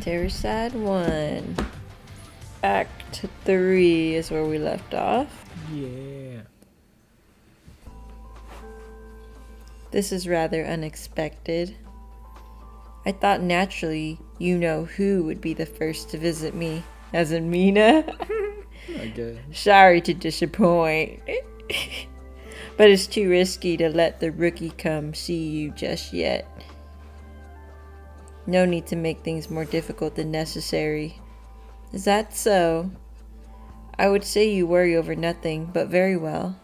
Counterside 1. Act 3 is where we left off. Yeah. This is rather unexpected. I thought naturally you know who would be the first to visit me, as in Mina. I guess. Sorry to disappoint. But it's too risky to let the rookie come see you just yet. No need to make things more difficult than necessary. Is that so? I would say you worry over nothing, but very well.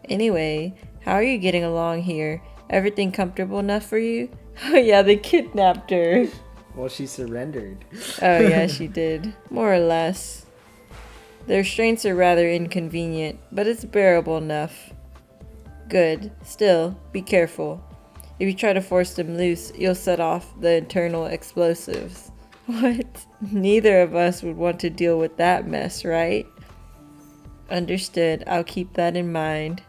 Anyway, how are you getting along here? Everything comfortable enough for you? Oh yeah, they kidnapped her. Well, she surrendered. Oh yeah, she did. More or less. The restraints are rather inconvenient, but it's bearable enough. Good. Still, be careful. If you try to force them loose, you'll set off the internal explosives. What? Neither of us would want to deal with that mess, right? Understood. I'll keep that in mind.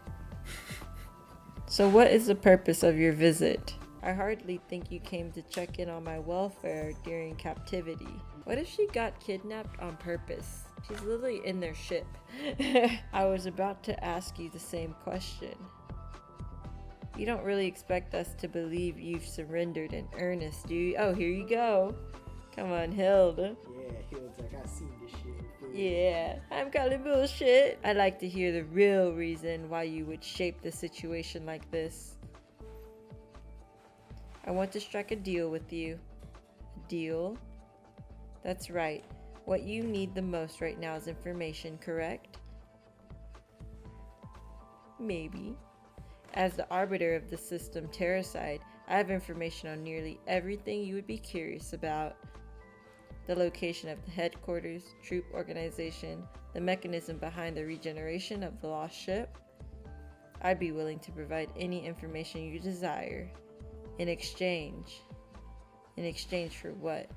So what is the purpose of your visit? I hardly think you came to check in on my welfare during captivity. What if she got kidnapped on purpose? She's literally in their ship. I was about to ask you the same question. You don't really expect us to believe you've surrendered in earnest, do you? Oh, here you go. Come on, Hilda. Yeah, he was like, I've seen this shit before. Yeah, I'm calling bullshit. I'd like to hear the real reason why you would shape the situation like this. I want to strike a deal with you. A deal? That's right. What you need the most right now is information, correct? Maybe. As the arbiter of the system Counterside, I have information on nearly everything you would be curious about. The location of the headquarters, troop organization, the mechanism behind the regeneration of the lost ship. I'd be willing to provide any information you desire. In exchange. In exchange for what?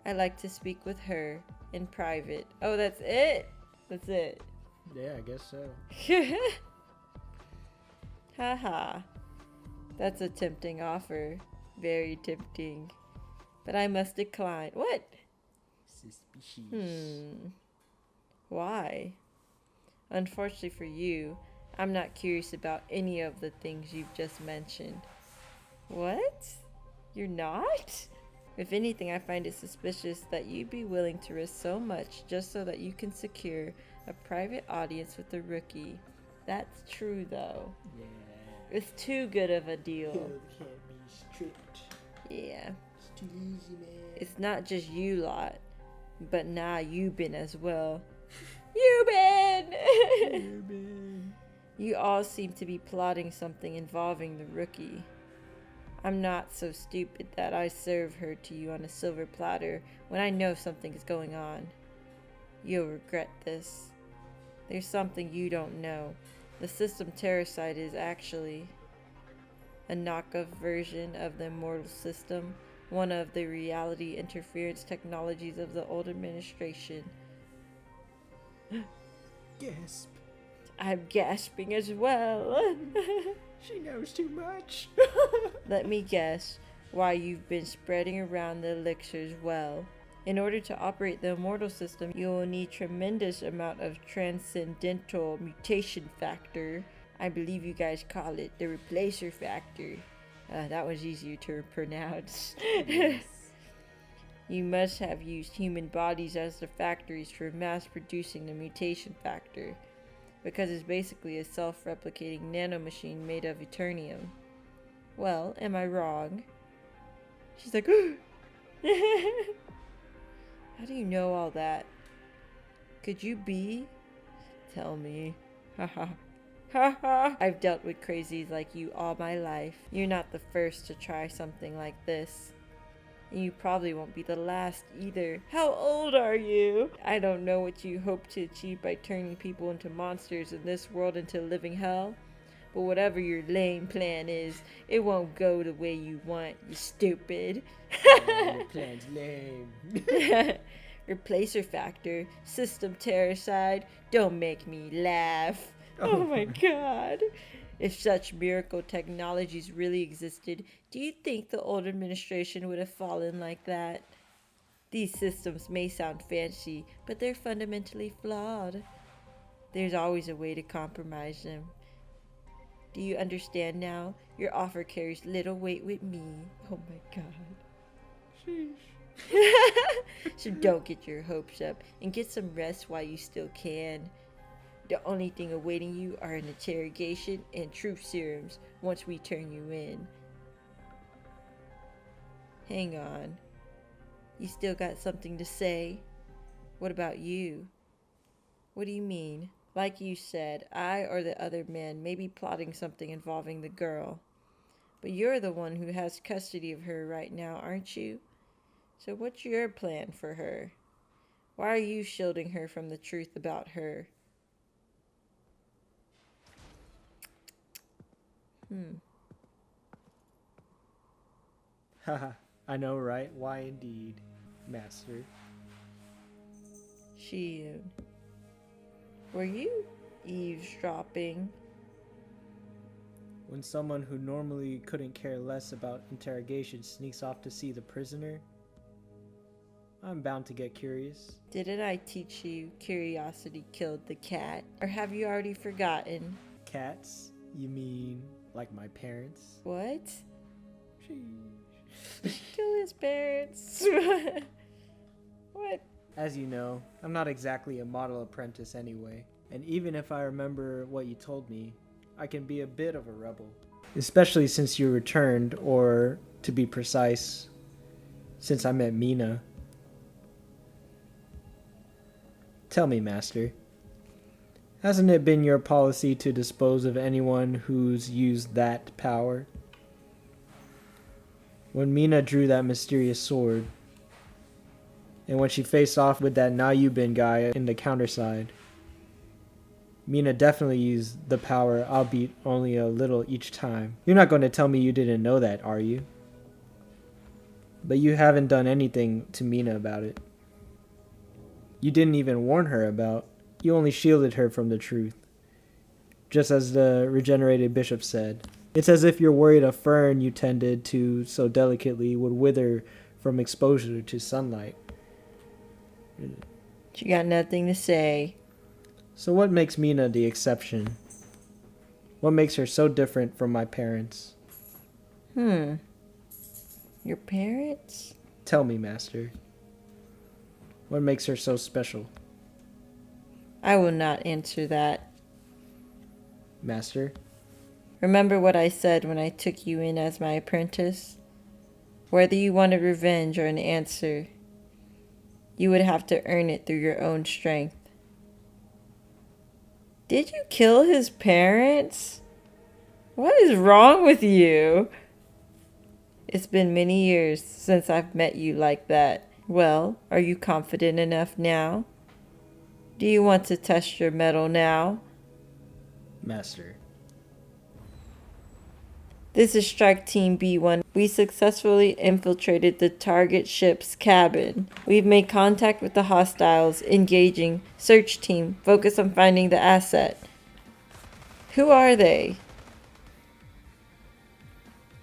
I'd like to speak with her in private. Oh, that's it? That's it. Yeah, I guess so. Haha. That's a tempting offer. Very tempting. But I must decline. What? Suspicious. Why? Unfortunately for you, I'm not curious about any of the things you've just mentioned. What? You're not? If anything, I find it suspicious that you'd be willing to risk so much just so that you can secure a private audience with a rookie. That's true, though. Yeah. It's too good of a deal. Can't be strict. Yeah. It's too easy, man. It's not just you lot, but now you been as well. You been! You all seem to be plotting something involving the rookie. I'm not so stupid that I serve her to you on a silver platter when I know something is going on. You'll regret this. There's something you don't know. The system Counterside is actually a knockoff version of the immortal system, one of the reality interference technologies of the old administration. Gasp. I'm gasping as well. She knows too much. Let me guess why you've been spreading around the elixirs well. In order to operate the immortal system, you will need tremendous amount of transcendental mutation factor. I believe you guys call it the replacer factor. That was easier to pronounce. Yes. You must have used human bodies as the factories for mass producing the mutation factor, because it's basically a self-replicating nanomachine made of Eternium. Well, am I wrong? She's like, how do you know all that? Could you be? Tell me. Haha. Haha. I've dealt with crazies like you all my life. You're not the first to try something like this. And you probably won't be the last either. How old are you? I don't know what you hope to achieve by turning people into monsters in this world into living hell. But whatever your lame plan is, it won't go the way you want, you stupid. Your plan's lame. Replacer factor, system Counterside, don't make me laugh. Oh my god. If such miracle technologies really existed, do you think the old administration would have fallen like that? These systems may sound fancy, but they're fundamentally flawed. There's always a way to compromise them. Do you understand now? Your offer carries little weight with me. Oh my god. So don't get your hopes up and get some rest while you still can. The only thing awaiting you are an interrogation and truth serums once we turn you in. Hang on. You still got something to say? What about you? What do you mean? Like you said, I or the other man may be plotting something involving the girl. But you're the one who has custody of her right now, aren't you? So what's your plan for her? Why are you shielding her from the truth about her? Haha, I know, right? Why indeed, master. Shion. Were you eavesdropping? When someone who normally couldn't care less about interrogation sneaks off to see the prisoner, I'm bound to get curious. Didn't I teach you curiosity killed the cat? Or have you already forgotten? Cats? You mean like my parents? What? Sheesh. Kill his parents. What? As you know, I'm not exactly a model apprentice anyway, and even if I remember what you told me, I can be a bit of a rebel. Especially since you returned, or to be precise, since I met Mina. Tell me, Master, hasn't it been your policy to dispose of anyone who's used that power? When Mina drew that mysterious sword, and when she faced off with that Now You Been guy in the Counterside, Mina definitely used the power, albeit only a little each time. You're not going to tell me you didn't know that, are you? But you haven't done anything to Mina about it. You didn't even warn her about. You only shielded her from the truth. Just as the regenerated bishop said. It's as if you're worried a fern you tended to so delicately would wither from exposure to sunlight. You got nothing to say. So what makes Mina the exception? What makes her so different from my parents? Your parents? Tell me, Master. What makes her so special? I will not answer that. Master? Remember what I said when I took you in as my apprentice? Whether you wanted revenge or an answer, you would have to earn it through your own strength. Did you kill his parents? What is wrong with you? It's been many years since I've met you like that. Well, are you confident enough now? Do you want to test your mettle now? Master. This is Strike Team B1. We successfully infiltrated the target ship's cabin. We've made contact with the hostiles. Engaging. Search team. Focus on finding the asset. Who are they?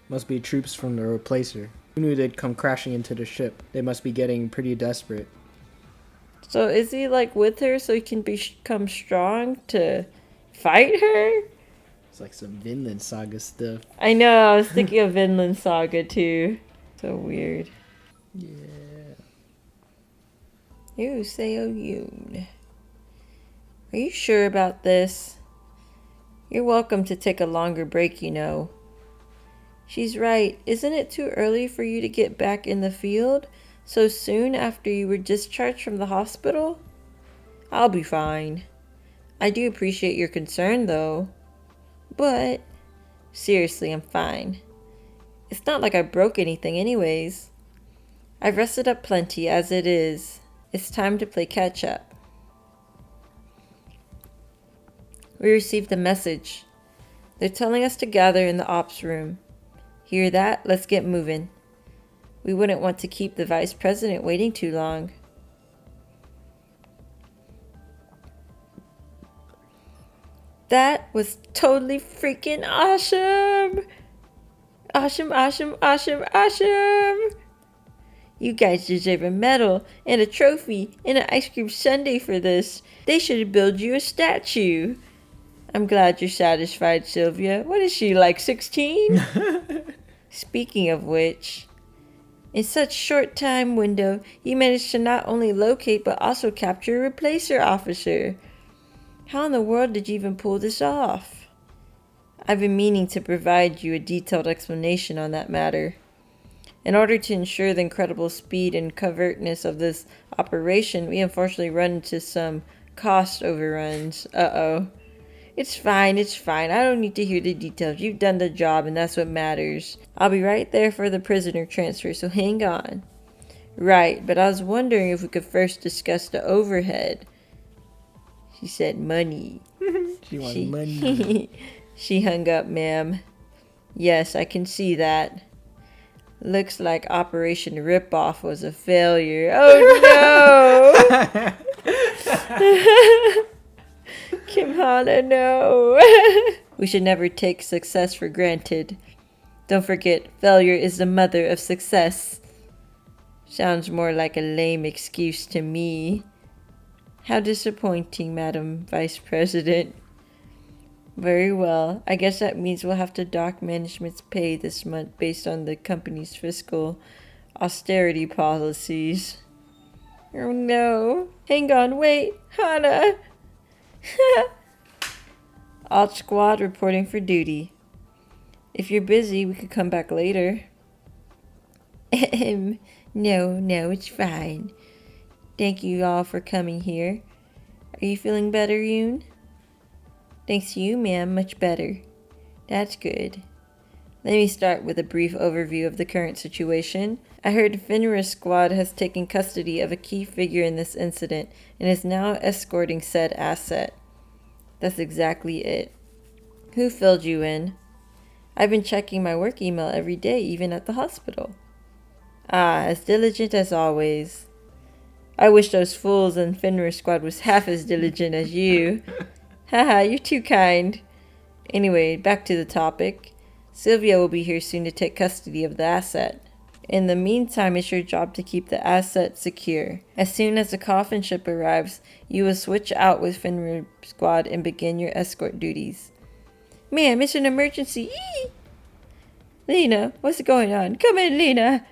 Must be troops from the replacer. Who knew they'd come crashing into the ship? They must be getting pretty desperate. So is he like with her so he can become strong to fight her? It's like some Vinland Saga stuff. I know, I was thinking of Vinland Saga too. So weird. Yeah. You Seoyoon. Are you sure about this? You're welcome to take a longer break, you know. She's right. Isn't it too early for you to get back in the field? So soon after you were discharged from the hospital? I'll be fine. I do appreciate your concern, though. But, seriously, I'm fine. It's not like I broke anything anyways. I've rested up plenty as it is. It's time to play catch up. We received a message. They're telling us to gather in the ops room. Hear that? Let's get moving. We wouldn't want to keep the vice president waiting too long. That was totally freaking awesome! Awesome, awesome, awesome, awesome! You guys deserve a medal and a trophy and an ice cream sundae for this. They should build you a statue. I'm glad you're satisfied, Sylvia. What is she, like 16? Speaking of which, in such short time window, you managed to not only locate but also capture a replacer officer. How in the world did you even pull this off? I've been meaning to provide you a detailed explanation on that matter. In order to ensure the incredible speed and covertness of this operation, we unfortunately run into some cost overruns. Uh-oh. It's fine. I don't need to hear the details. You've done the job and that's what matters. I'll be right there for the prisoner transfer, so hang on. Right, but I was wondering if we could first discuss the overhead. She said money. She wants money. She hung up, ma'am. Yes, I can see that. Looks like Operation Ripoff was a failure. Oh no! Kim Hana, no. We should never take success for granted. Don't forget, failure is the mother of success. Sounds more like a lame excuse to me. How disappointing, Madam Vice President. Very well. I guess that means we'll have to dock management's pay this month based on the company's fiscal austerity policies. Oh no. Hang on, wait. Hana. Alt Squad reporting for duty. If you're busy, we could come back later. No, it's fine. Thank you all for coming here. Are you feeling better, Yoon? Thanks to you, ma'am, much better. That's good. Let me start with a brief overview of the current situation. I heard Finra's squad has taken custody of a key figure in this incident and is now escorting said asset. That's exactly it. Who filled you in? I've been checking my work email every day, even at the hospital. Ah, as diligent as always. I wish those fools in Finra's squad was half as diligent as you. Haha, you're too kind. Anyway, back to the topic. Sylvia will be here soon to take custody of the asset. In the meantime, it's your job to keep the asset secure. As soon as the coffin ship arrives, you will switch out with Finra's squad and begin your escort duties. Ma'am, it's an emergency. Eee! Lena, what's going on? Come in, Lena.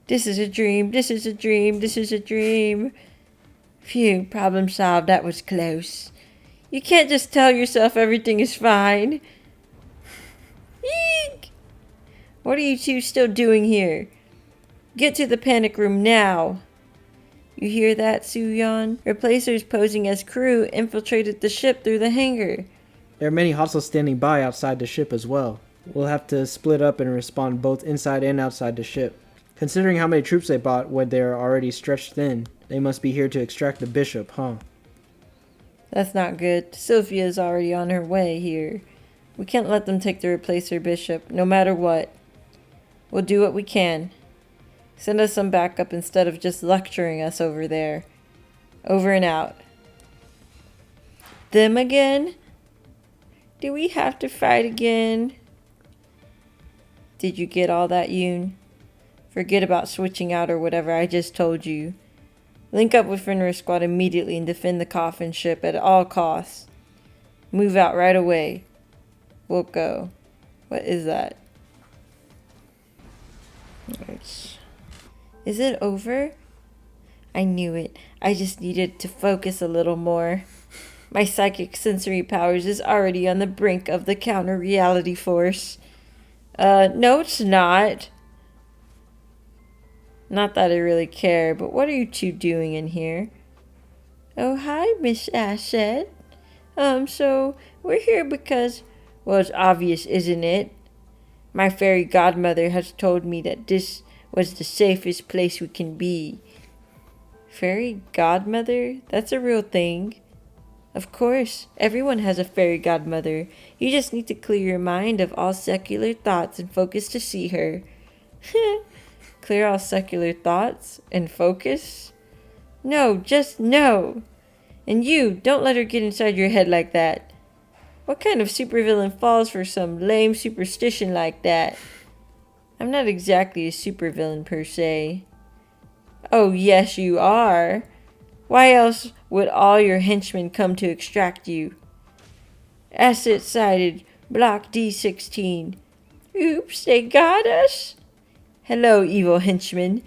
This is a dream. Phew, problem solved. That was close. You can't just tell yourself everything is fine. Eek! What are you two still doing here? Get to the panic room now. You hear that, Soo-yeon? Replacers posing as crew infiltrated the ship through the hangar. There are many hostiles standing by outside the ship as well. We'll have to split up and respond both inside and outside the ship. Considering how many troops they brought when they are already stretched thin, they must be here to extract the bishop, huh? That's not good. Sylvia's already on her way here. We can't let them take the replacer bishop, no matter what. We'll do what we can. Send us some backup instead of just lecturing us over there. Over and out. Them again? Do we have to fight again? Did you get all that, Yoon? Forget about switching out or whatever I just told you. Link up with Finra's squad immediately and defend the coffin ship at all costs. Move out right away. We'll go. What is that? Is it over? I knew it. I just needed to focus a little more. My psychic sensory powers is already on the brink of the counter-reality force. No it's not. Not that I really care, but what are you two doing in here? Oh, hi, Miss Asset. So we're here because, well, it's obvious, isn't it? My fairy godmother has told me that this was the safest place we can be. Fairy godmother? That's a real thing. Of course, everyone has a fairy godmother. You just need to clear your mind of all secular thoughts and focus to see her. Clear all secular thoughts and focus? No, just no. And you, don't let her get inside your head like that. What kind of supervillain falls for some lame superstition like that? I'm not exactly a supervillain per se. Oh, yes, you are. Why else would all your henchmen come to extract you? Asset sighted, block D16. Oops, they got us? Hello, evil henchman.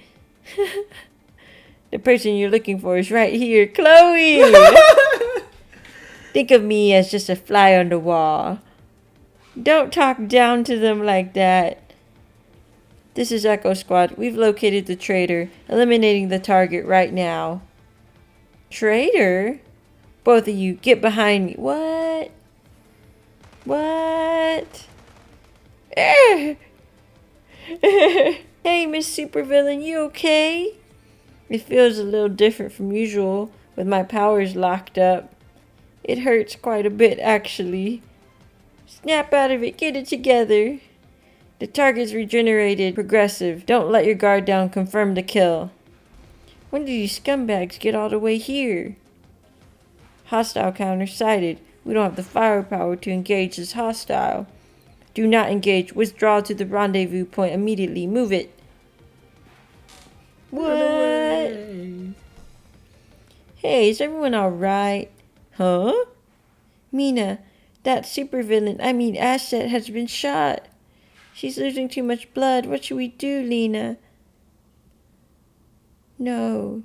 The person you're looking for is right here, Chloe! Think of me as just a fly on the wall. Don't talk down to them like that. This is Echo Squad. We've located the traitor, eliminating the target right now. Traitor? Both of you, get behind me. What? What? Hey, Miss Supervillain, you okay? It feels a little different from usual with my powers locked up. It hurts quite a bit, actually. Snap out of it, get it together. The target's regenerated, progressive. Don't let your guard down, confirm the kill. When did you scumbags get all the way here? Hostile counter sighted. We don't have the firepower to engage this hostile. Do not engage. Withdraw to the rendezvous point immediately. Move it. What? Hey, is everyone alright? Huh? Mina, that supervillain, Asset, has been shot. She's losing too much blood. What should we do, Lena? No.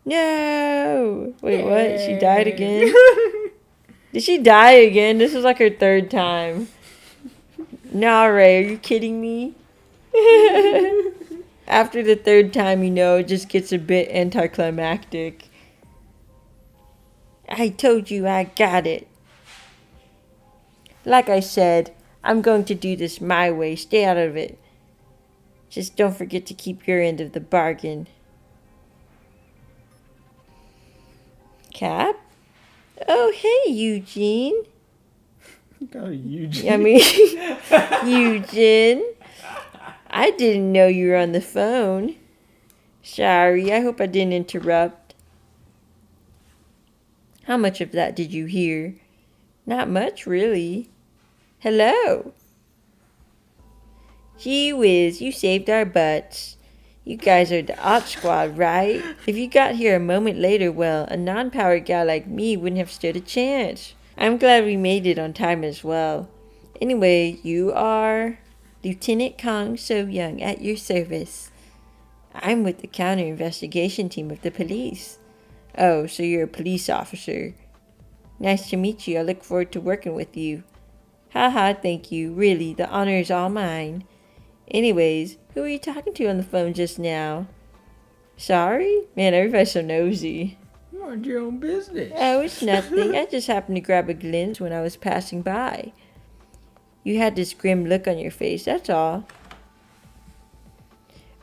No! Wait, what? She died again? Did she die again? This is like her third time. Nah, Ray, are you kidding me? After the third time, it just gets a bit anticlimactic. I told you I got it. Like I said, I'm going to do this my way. Stay out of it. Just don't forget to keep your end of the bargain. Cap? Oh, hey, Eugene. Eugene. Eugene. I didn't know you were on the phone. Sorry, I hope I didn't interrupt. How much of that did you hear? Not much, really. Hello. Gee whiz, you saved our butts. You guys are the Odd Squad, right? If you got here a moment later, well, a non-powered guy like me wouldn't have stood a chance. I'm glad we made it on time as well. Anyway, you are Lieutenant Kong So-young at your service. I'm with the counter-investigation team of the police. Oh, so you're a police officer. Nice to meet you. I look forward to working with you. Haha, thank you. Really, the honor is all mine. Anyways, who were you talking to on the phone just now? Sorry? Man, everybody's so nosy. Mind your own business. Oh, it's nothing. I just happened to grab a glimpse when I was passing by. You had this grim look on your face, that's all.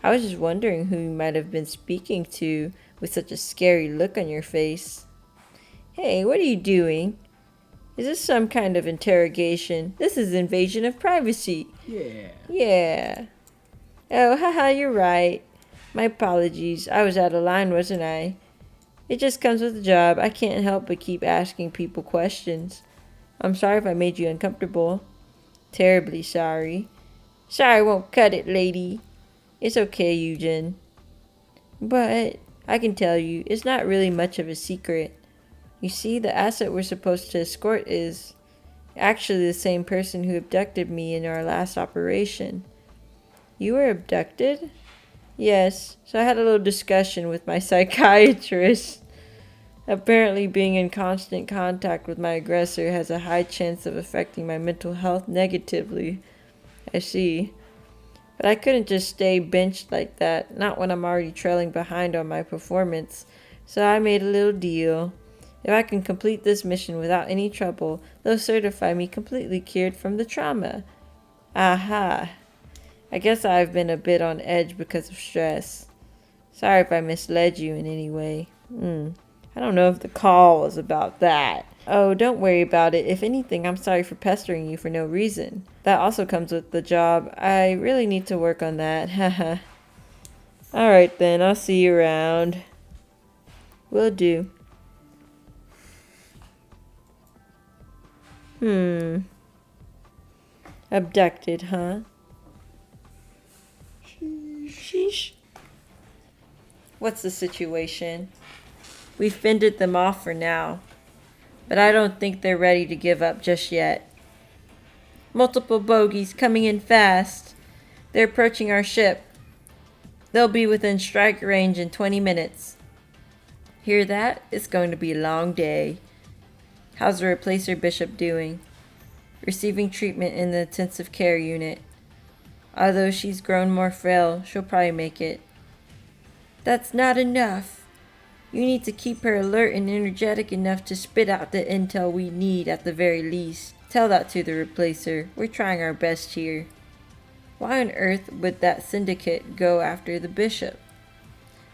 I was just wondering who you might have been speaking to with such a scary look on your face. Hey, what are you doing? Is this some kind of interrogation? This is invasion of privacy. Yeah. Oh, haha, you're right. My apologies. I was out of line, wasn't I? It just comes with the job. I can't help but keep asking people questions. I'm sorry if I made you uncomfortable. Terribly sorry. Sorry won't cut it, lady. It's okay, Eugene. But I can tell you, it's not really much of a secret. You see, the asset we're supposed to escort is actually the same person who abducted me in our last operation. You were abducted? Yes, so I had a little discussion with my psychiatrist. Apparently being in constant contact with my aggressor has a high chance of affecting my mental health negatively. I see. But I couldn't just stay benched like that, not when I'm already trailing behind on my performance. So I made a little deal. If I can complete this mission without any trouble, they'll certify me completely cured from the trauma. Aha. I guess I've been a bit on edge because of stress. Sorry if I misled you in any way. I don't know if the call was about that. Oh, don't worry about it. If anything, I'm sorry for pestering you for no reason. That also comes with the job. I really need to work on that. Haha. Alright then, I'll see you around. Will do. Abducted, huh? Sheesh. What's the situation? We've fended them off for now, but I don't think they're ready to give up just yet. Multiple bogies coming in fast. They're approaching our ship. They'll be within strike range in 20 minutes. Hear that? It's going to be a long day. How's the replacer bishop doing? Receiving treatment in the intensive care unit. Although she's grown more frail, she'll probably make it. That's not enough. You need to keep her alert and energetic enough to spit out the intel we need at the very least. Tell that to the replacer. We're trying our best here. Why on earth would that syndicate go after the bishop?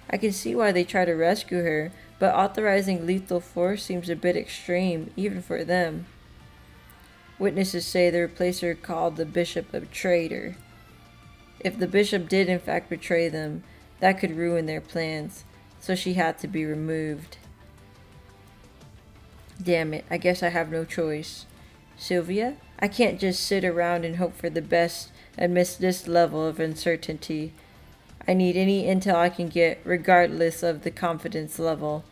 I can see why they try to rescue her, but authorizing lethal force seems a bit extreme, even for them. Witnesses say the replacer called the bishop a traitor. If the bishop did in fact betray them, that could ruin their plans, so she had to be removed. Damn it, I guess I have no choice. Sylvia, I can't just sit around and hope for the best amidst this level of uncertainty. I need any intel I can get, regardless of the confidence level.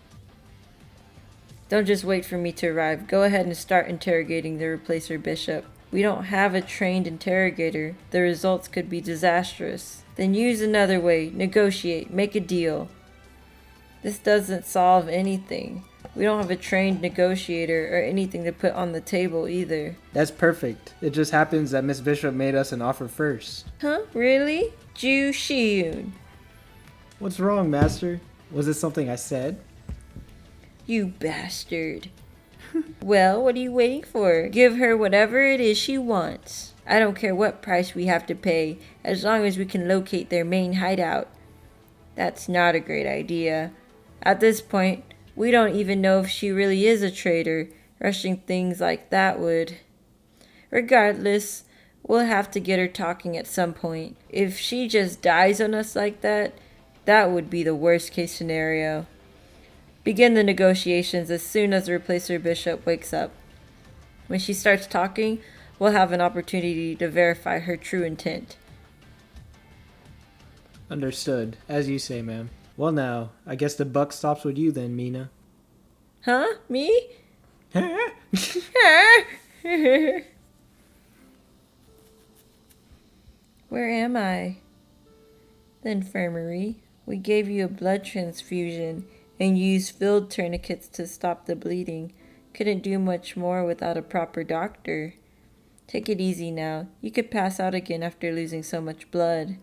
Don't just wait for me to arrive. Go ahead and start interrogating the replacer bishop. We don't have a trained interrogator. The results could be disastrous. Then use another way. Negotiate. Make a deal. This doesn't solve anything. We don't have a trained negotiator or anything to put on the table either. That's perfect. It just happens that Miss Bishop made us an offer first. Huh? Really? Ju Shiyun. What's wrong, Master? Was it something I said? You bastard. Well, what are you waiting for? Give her whatever it is she wants. I don't care what price we have to pay, as long as we can locate their main hideout. That's not a great idea. At this point, we don't even know if she really is a traitor. Rushing things like that would. Regardless, we'll have to get her talking at some point. If she just dies on us like that, that would be the worst case scenario. Begin the negotiations as soon as the replacer bishop wakes up. When she starts talking, we'll have an opportunity to verify her true intent. Understood. As you say, ma'am. Well now, I guess the buck stops with you then, Mina. Huh? Me? Where am I? The infirmary. We gave you a blood transfusion and used field tourniquets to stop the bleeding. Couldn't do much more without a proper doctor. Take it easy now. You could pass out again after losing so much blood.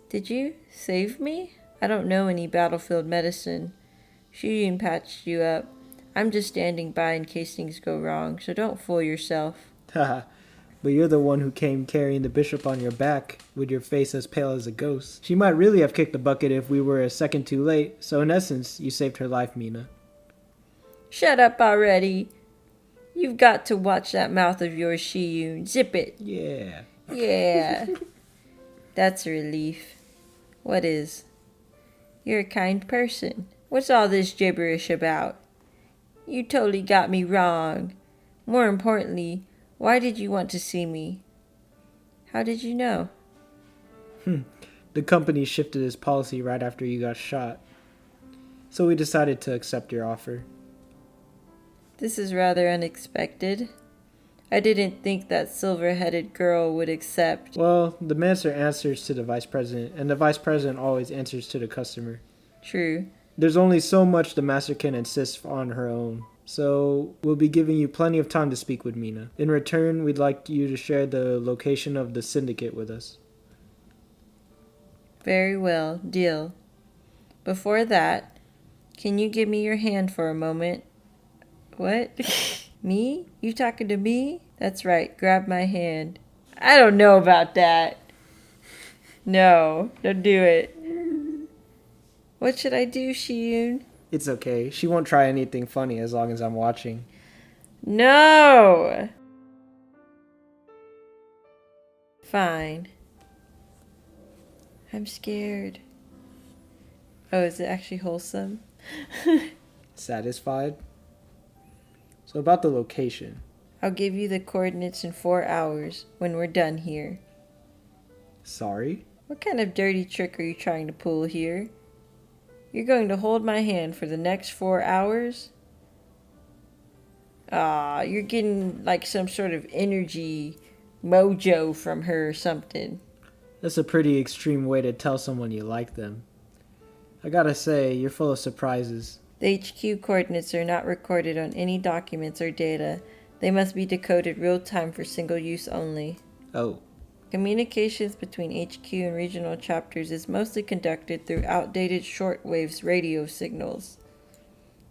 Did you save me? I don't know any battlefield medicine. Shiyun patched you up. I'm just standing by in case things go wrong, so don't fool yourself. Haha. But you're the one who came carrying the bishop on your back, with your face as pale as a ghost. She might really have kicked the bucket if we were a second too late, so in essence, you saved her life, Mina. Shut up already. You've got to watch that mouth of yours, Shiyun. Zip it. Yeah. Yeah. That's a relief. What is? You're a kind person. What's all this gibberish about? You totally got me wrong. More importantly, why did you want to see me? How did you know? The company shifted its policy right after you got shot. So we decided to accept your offer. This is rather unexpected. I didn't think that silver-headed girl would accept. Well, the master answers to the vice president, and the vice president always answers to the customer. True. There's only so much the master can insist on her own. So we'll be giving you plenty of time to speak with Mina. In return, we'd like you to share the location of the syndicate with us. Very well. Deal. Before that, can you give me your hand for a moment? What? Me? You talking to me? That's right. Grab my hand. I don't know about that. No, don't do it. What should I do, Shiyun? It's okay. She won't try anything funny as long as I'm watching. No! Fine. I'm scared. Oh, is it actually wholesome? Satisfied? So about the location. I'll give you the coordinates in 4 hours when we're done here. Sorry? What kind of dirty trick are you trying to pull here? You're going to hold my hand for the next 4 hours? Ah, you're getting like some sort of energy mojo from her or something. That's a pretty extreme way to tell someone you like them. I gotta say, you're full of surprises. The HQ coordinates are not recorded on any documents or data. They must be decoded real time for single use only. Oh. Communications between HQ and regional chapters is mostly conducted through outdated shortwave radio signals.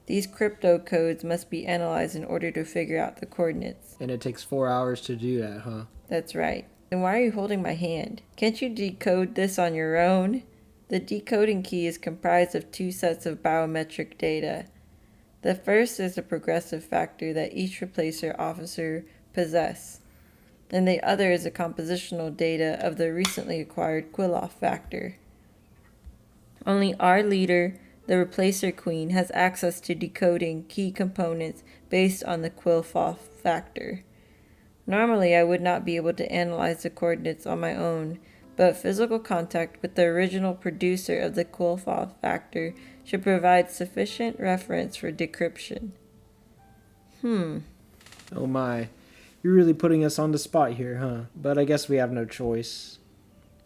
These crypto codes must be analyzed in order to figure out the coordinates. And it takes 4 hours to do that, huh? That's right. Then why are you holding my hand? Can't you decode this on your own? The decoding key is comprised of 2 sets of biometric data. The first is the progressive factor that each replacer officer possess, and the other is the compositional data of the recently acquired Quiloff factor. Only our leader, the replacer queen, has access to decoding key components based on the Quiloff factor. Normally, I would not be able to analyze the coordinates on my own, but physical contact with the original producer of the Quiloff factor should provide sufficient reference for decryption. Oh my. You're really putting us on the spot here, huh? But I guess we have no choice.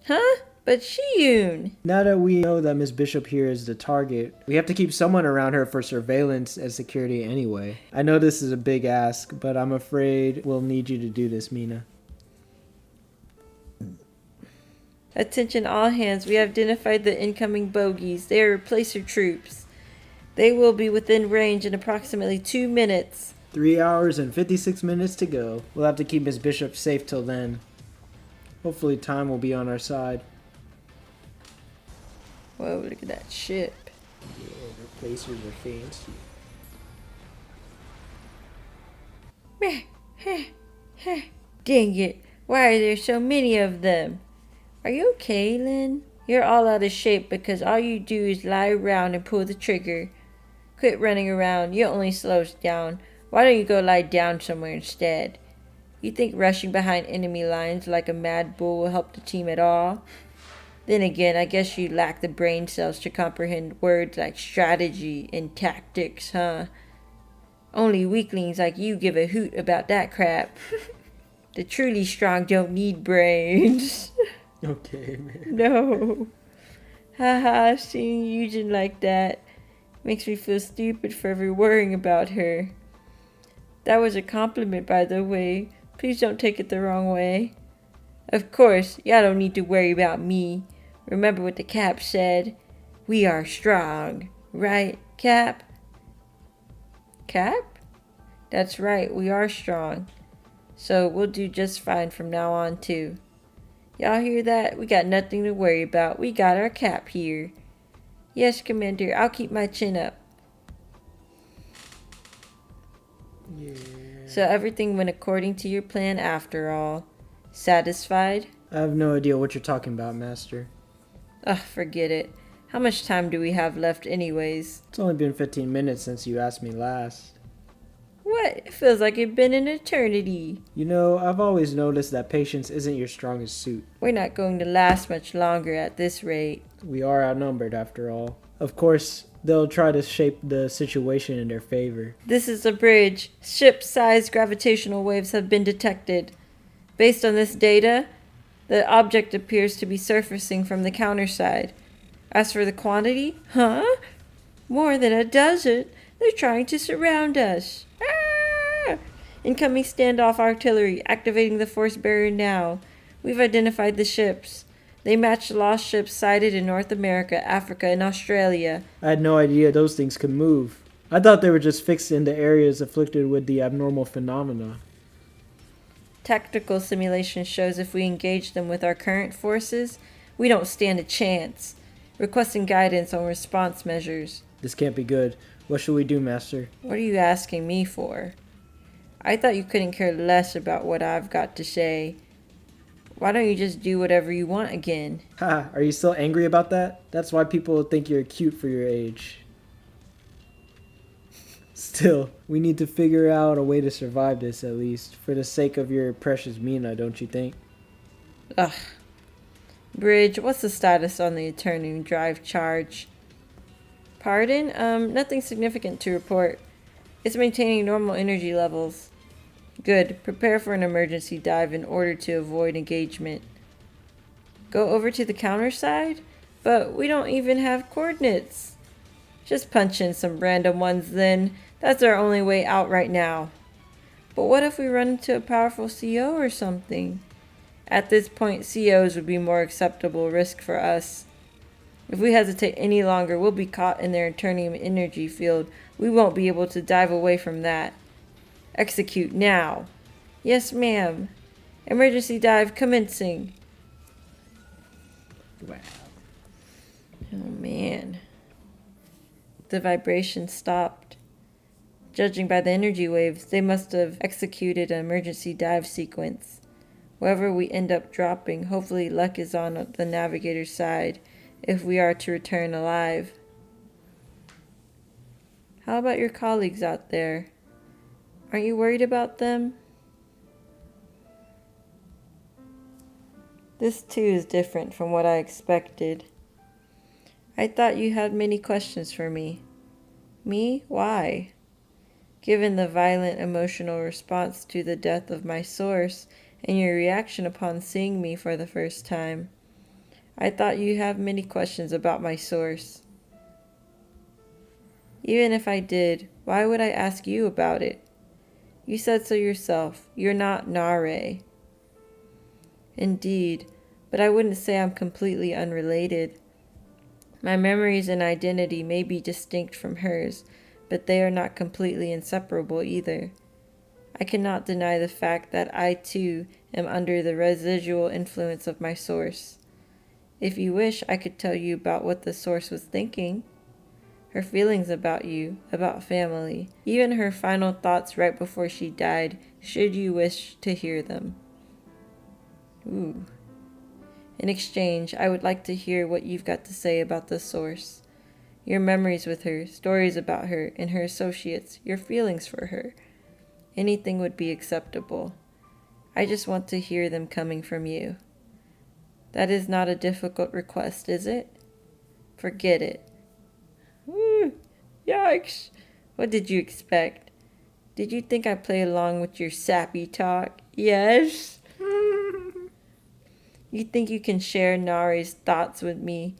Huh? But Shiyun! Now that we know that Miss Bishop here is the target, we have to keep someone around her for surveillance and security anyway. I know this is a big ask, but I'm afraid we'll need you to do this, Mina. Attention all hands, we have identified the incoming bogies. They are replacer troops. They will be within range in approximately 2 minutes. 3 hours and 56 minutes to go. We'll have to keep Miss Bishop safe till then. Hopefully time will be on our side. Whoa, look at that ship. Yeah, replacers are fancy. Dang it, why are there so many of them? Are you okay, Lynn? You're all out of shape because all you do is lie around and pull the trigger. Quit running around, you only slow us down. Why don't you go lie down somewhere instead? You think rushing behind enemy lines like a mad bull will help the team at all? Then again, I guess you lack the brain cells to comprehend words like strategy and tactics, huh? Only weaklings like you give a hoot about that crap. The truly strong don't need brains. Okay, man. No. Haha, seeing Eugen like that makes me feel stupid for ever worrying about her. That was a compliment, by the way. Please don't take it the wrong way. Of course, y'all don't need to worry about me. Remember what the Cap said. We are strong. Right, Cap? Cap? That's right, we are strong. So we'll do just fine from now on, too. Y'all hear that? We got nothing to worry about. We got our Cap here. Yes, Commander, I'll keep my chin up. Yeah. So everything went according to your plan after all. Satisfied? I have no idea what you're talking about, Master. Ugh, forget it. How much time do we have left anyways? It's only been 15 minutes since you asked me last. What? It feels like it's been an eternity. You know, I've always noticed that patience isn't your strongest suit. We're not going to last much longer at this rate. We are outnumbered after all. Of course, they'll try to shape the situation in their favor. This is a bridge. Ship-sized gravitational waves have been detected. Based on this data, the object appears to be surfacing from the counterside. As for the quantity, more than a dozen. They're trying to surround us. Ah! Incoming standoff artillery, activating the force barrier now. We've identified the ships. They match lost ships sighted in North America, Africa, and Australia. I had no idea those things could move. I thought they were just fixed in the areas afflicted with the abnormal phenomena. Tactical simulation shows if we engage them with our current forces, we don't stand a chance. Requesting guidance on response measures. This can't be good. What should we do, Master? What are you asking me for? I thought you couldn't care less about what I've got to say. Why don't you just do whatever you want again? Ha, are you still angry about that? That's why people think you're cute for your age. Still, we need to figure out a way to survive this at least, for the sake of your precious Mina, don't you think? Ugh. Bridge, what's the status on the Eternium drive charge? Pardon? Nothing significant to report. It's maintaining normal energy levels. Good. Prepare for an emergency dive in order to avoid engagement. Go over to the Counterside? But we don't even have coordinates. Just punch in some random ones then. That's our only way out right now. But what if we run into a powerful CO or something? At this point, COs would be more acceptable risk for us. If we hesitate any longer, we'll be caught in their Eternium energy field. We won't be able to dive away from that. Execute now. Yes, ma'am. Emergency dive commencing. Wow. Oh, man. The vibration stopped. Judging by the energy waves, they must have executed an emergency dive sequence. Wherever we end up dropping, hopefully luck is on the navigator's side if we are to return alive. How about your colleagues out there? Aren't you worried about them? This too is different from what I expected. I thought you had many questions for me. Me? Why? Given the violent emotional response to the death of my source and your reaction upon seeing me for the first time, I thought you have many questions about my source. Even if I did, why would I ask you about it? You said so yourself. You're not Nare. Indeed, but I wouldn't say I'm completely unrelated. My memories and identity may be distinct from hers, but they are not completely inseparable either. I cannot deny the fact that I too am under the residual influence of my source. If you wish, I could tell you about what the source was thinking. Her feelings about you, about family, even her final thoughts right before she died, should you wish to hear them. Ooh. In exchange, I would like to hear what you've got to say about the source. Your memories with her, stories about her and her associates, your feelings for her. Anything would be acceptable. I just want to hear them coming from you. That is not a difficult request, is it? Forget it. Woo, yikes. What did you expect? Did you think I play along with your sappy talk? Yes. You think you can share Nari's thoughts with me?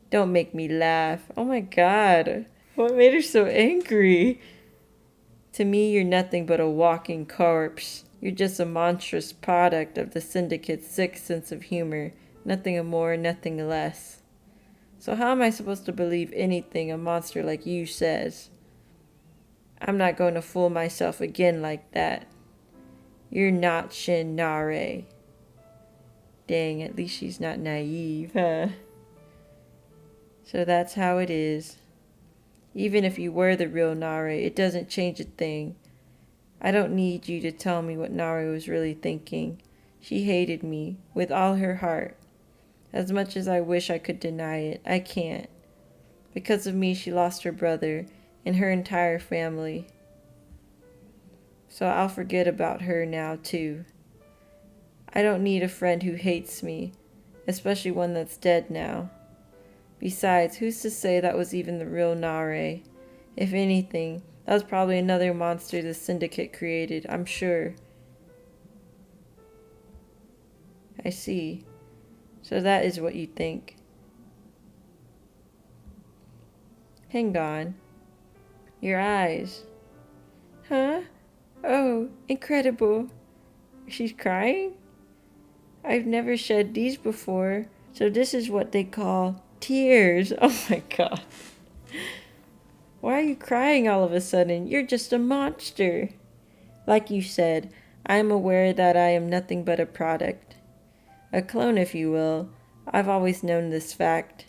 Don't make me laugh. Oh my god. What made her so angry? To me, you're nothing but a walking corpse. You're just a monstrous product of the Syndicate's sick sense of humor. Nothing more, nothing less. So how am I supposed to believe anything a monster like you says? I'm not going to fool myself again like that. You're not Shin Nare. Dang, at least she's not naive, huh? So that's how it is. Even if you were the real Nare, it doesn't change a thing. I don't need you to tell me what Nare was really thinking. She hated me with all her heart. As much as I wish I could deny it, I can't. Because of me, she lost her brother and her entire family. So I'll forget about her now, too. I don't need a friend who hates me, especially one that's dead now. Besides, who's to say that was even the real Nare? If anything, that was probably another monster the Syndicate created, I'm sure. I see. So that is what you think. Hang on. Your eyes. Huh? Oh, incredible. She's crying? I've never shed these before, so this is what they call tears. Oh my god. Why are you crying all of a sudden? You're just a monster. Like you said, I am aware that I am nothing but a product. A clone, if you will. I've always known this fact.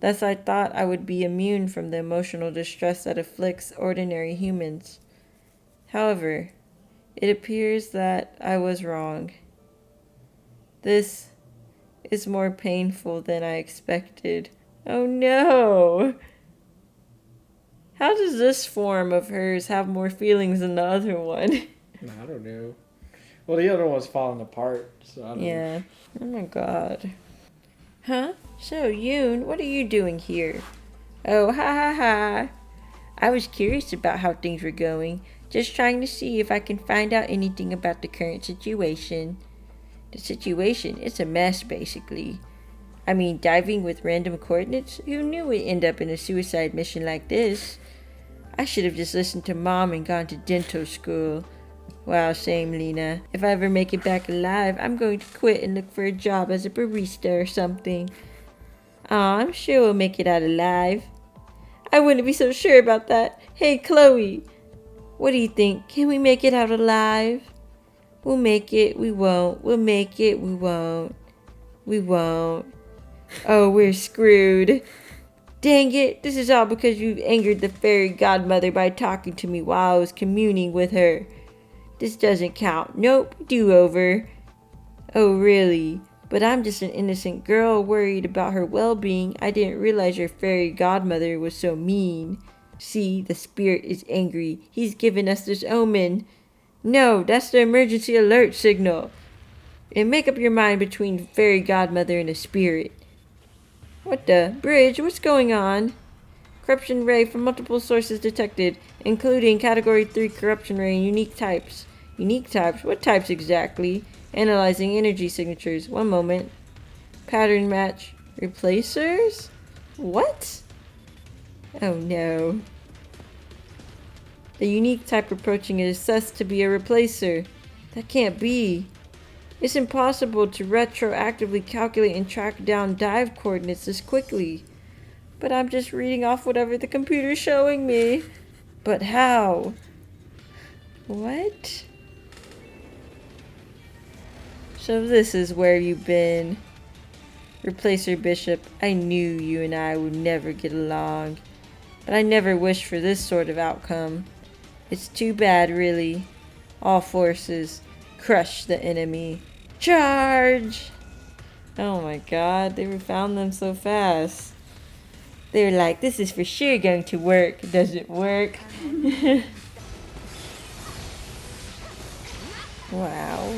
Thus I thought I would be immune from the emotional distress that afflicts ordinary humans. However, it appears that I was wrong. This is more painful than I expected. Oh no! How does this form of hers have more feelings than the other one? I don't know. Well, the other one's falling apart, so I don't know. Yeah. Oh my god. Huh? So, Yoon, what are you doing here? Oh, ha ha ha. I was curious about how things were going. Just trying to see if I can find out anything about the current situation. The situation? It's a mess, basically. I mean, diving with random coordinates? Who knew we'd end up in a suicide mission like this? I should have just listened to Mom and gone to dental school. Wow, same, Lena. If I ever make it back alive, I'm going to quit and look for a job as a barista or something. Aw, I'm sure we'll make it out alive. I wouldn't be so sure about that. Hey, Chloe. What do you think? Can we make it out alive? We'll make it, we won't. We'll make it, we won't. We won't. Oh, we're screwed. Dang it, this is all because you've angered the fairy godmother by talking to me while I was communing with her. This doesn't count. Nope, do-over. Oh, really? But I'm just an innocent girl worried about her well-being. I didn't realize your fairy godmother was so mean. See, the spirit is angry. He's given us this omen. No, that's the emergency alert signal. And make up your mind between fairy godmother and a spirit. What the? Bridge, what's going on? Corruption ray from multiple sources detected, including Category 3 corruption ray and unique types. Unique types? What types exactly? Analyzing energy signatures. One moment. Pattern match. Replacers? What? Oh no. The unique type approaching is assessed to be a replacer. That can't be. It's impossible to retroactively calculate and track down dive coordinates this quickly. But I'm just reading off whatever the computer's showing me. But how? What? So this is where you've been. Replacer Bishop, I knew you and I would never get along. But I never wished for this sort of outcome. It's too bad, really. All forces, crush the enemy. Charge! Oh my god, they found them so fast. They were like, this is for sure going to work. Does it work? Wow.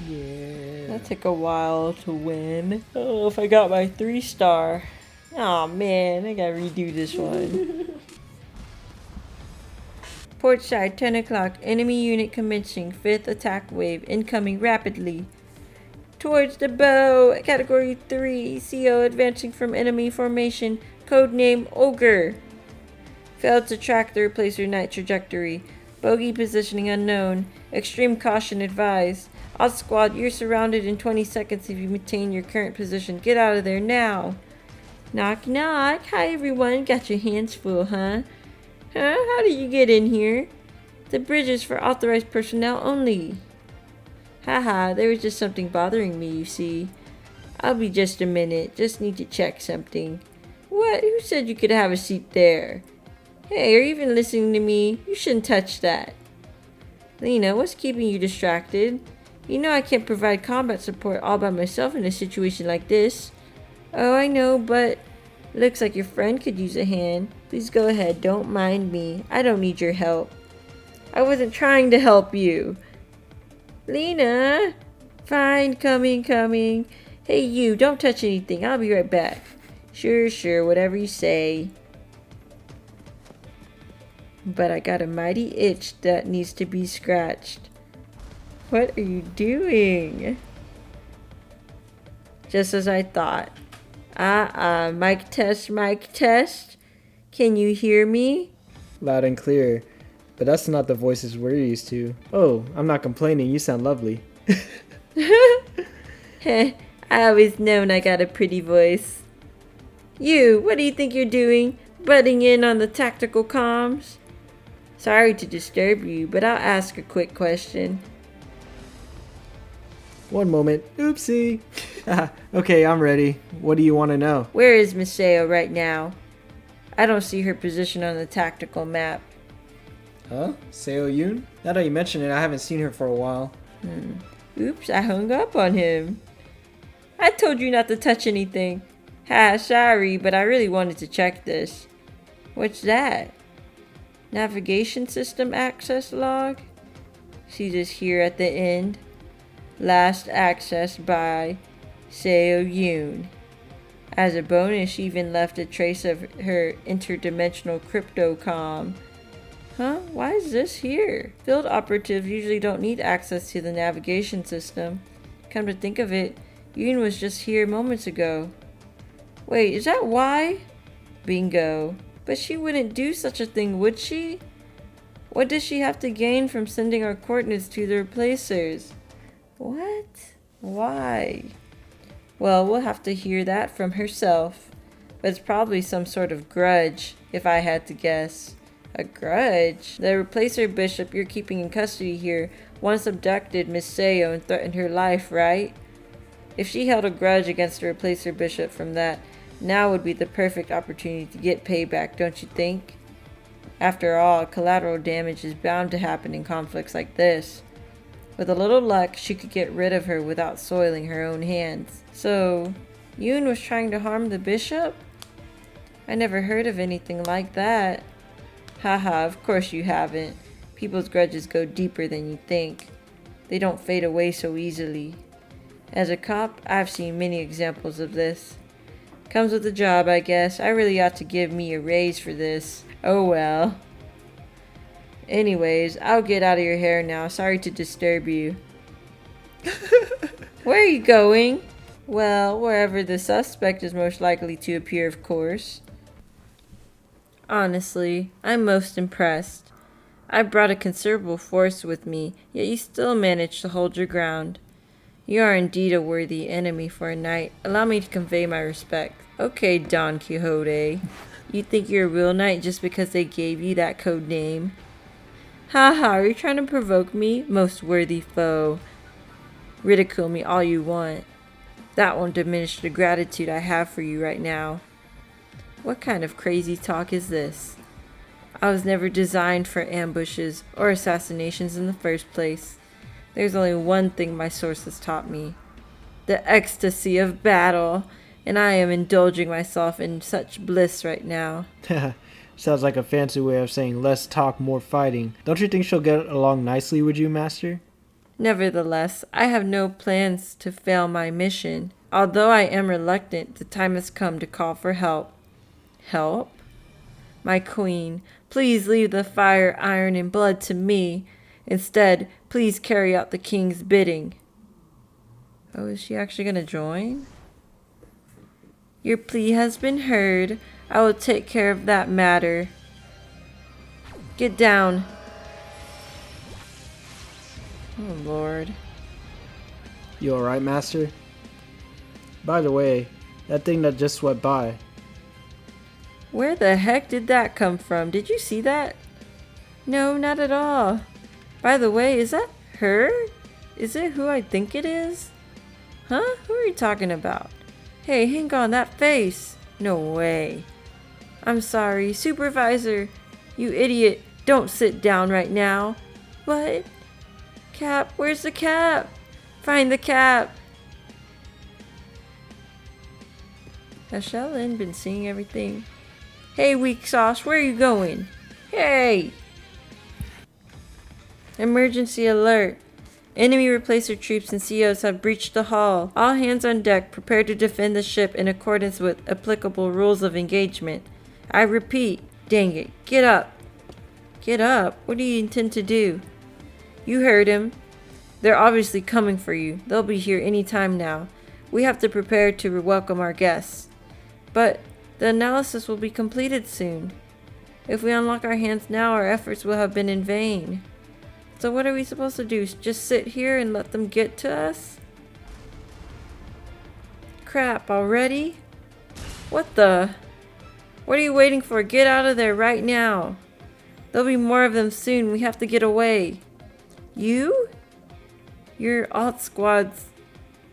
Yeah. That took a while to win. Oh, if I got my 3-star. Oh man, I gotta redo this one. Port side, 10 o'clock. Enemy unit commencing. 5th attack wave. Incoming rapidly. Towards the bow. Category 3. CO advancing from enemy formation. Codename Ogre. Failed to track the replacer night trajectory. Bogey positioning unknown. Extreme caution advised. Odd squad, you're surrounded in 20 seconds if you maintain your current position. Get out of there now. Knock knock. Hi everyone. Got your hands full, huh? Huh? How did you get in here? The bridge is for authorized personnel only. Haha, there was just something bothering me, you see. I'll be just a minute. Just need to check something. What? Who said you could have a seat there? Hey, are you even listening to me? You shouldn't touch that. Lena, what's keeping you distracted? You know I can't provide combat support all by myself in a situation like this. Oh, I know, but looks like your friend could use a hand. Please go ahead, don't mind me. I don't need your help. I wasn't trying to help you. Lena! Fine, coming. Hey you, don't touch anything. I'll be right back. Sure, whatever you say. But I got a mighty itch that needs to be scratched. What are you doing? Just as I thought. Mic test. Can you hear me? Loud and clear. But that's not the voices we're used to. Oh, I'm not complaining. You sound lovely. I always known I got a pretty voice. You, what do you think you're doing? Butting in on the tactical comms? Sorry to disturb you, but I'll ask a quick question. One moment. Oopsie. Okay, I'm ready. What do you want to know? Where is Miseo right now? I don't see her position on the tactical map. Huh? Seo Yoon? Now that you mention it, I haven't seen her for a while. Oops, I hung up on him. I told you not to touch anything. Ha, sorry, but I really wanted to check this. What's that? Navigation system access log? See this here at the end? Last accessed by Seo Yoon. As a bonus, she even left a trace of her interdimensional cryptocom. Huh? Why is this here? Field operatives usually don't need access to the navigation system. Come to think of it, Yoon was just here moments ago. Wait, is that why? Bingo. But she wouldn't do such a thing, would she? What does she have to gain from sending our coordinates to the replacers? What? Why? Well, we'll have to hear that from herself. But it's probably some sort of grudge, if I had to guess. A grudge? The replacer bishop you're keeping in custody here once abducted Miss Seo and threatened her life, right? If she held a grudge against the replacer bishop from that, now would be the perfect opportunity to get payback, don't you think? After all, collateral damage is bound to happen in conflicts like this. With a little luck, she could get rid of her without soiling her own hands. So, Yoon was trying to harm the bishop? I never heard of anything like that. Haha, of course you haven't. People's grudges go deeper than you think. They don't fade away so easily. As a cop, I've seen many examples of this. Comes with the job, I guess. I really ought to give me a raise for this. Oh well. Anyways, I'll get out of your hair now. Sorry to disturb you. Where are you going? Well, wherever the suspect is most likely to appear, of course. Honestly, I'm most impressed. I brought a considerable force with me, yet you still managed to hold your ground. You are indeed a worthy enemy for a knight. Allow me to convey my respect. Okay, Don Quixote. You think you're a real knight just because they gave you that code name? Haha, are you trying to provoke me, most worthy foe? Ridicule me all you want. That won't diminish the gratitude I have for you right now. What kind of crazy talk is this? I was never designed for ambushes or assassinations in the first place. There's only one thing my sources taught me. The ecstasy of battle, and I am indulging myself in such bliss right now. Sounds like a fancy way of saying less talk, more fighting. Don't you think she'll get along nicely with you, Master? Nevertheless, I have no plans to fail my mission. Although I am reluctant, the time has come to call for help. Help? My queen, please leave the fire, iron, and blood to me. Instead, please carry out the king's bidding. Oh, is she actually going to join? Your plea has been heard. I will take care of that matter. Get down. Oh, Lord. You alright, Master? By the way, that thing that just swept by. Where the heck did that come from? Did you see that? No, not at all. By the way, is that her? Is it who I think it is? Huh? Who are you talking about? Hey, hang on, that face. No way. I'm sorry, Supervisor. You idiot. Don't sit down right now. What? Cap, where's the cap? Find the cap. Has Shaolin been seeing everything? Hey, weak sauce, where are you going? Hey! Emergency alert. Enemy replacer troops and COs have breached the hull. All hands on deck, prepare to defend the ship in accordance with applicable rules of engagement. I repeat, dang it, get up. Get up? What do you intend to do? You heard him. They're obviously coming for you. They'll be here any time now. We have to prepare to welcome our guests. But the analysis will be completed soon. If we unlock our hands now, our efforts will have been in vain. So what are we supposed to do? Just sit here and let them get to us? Crap, already? What the? What are you waiting for? Get out of there right now. There'll be more of them soon. We have to get away. You? Your alt squads.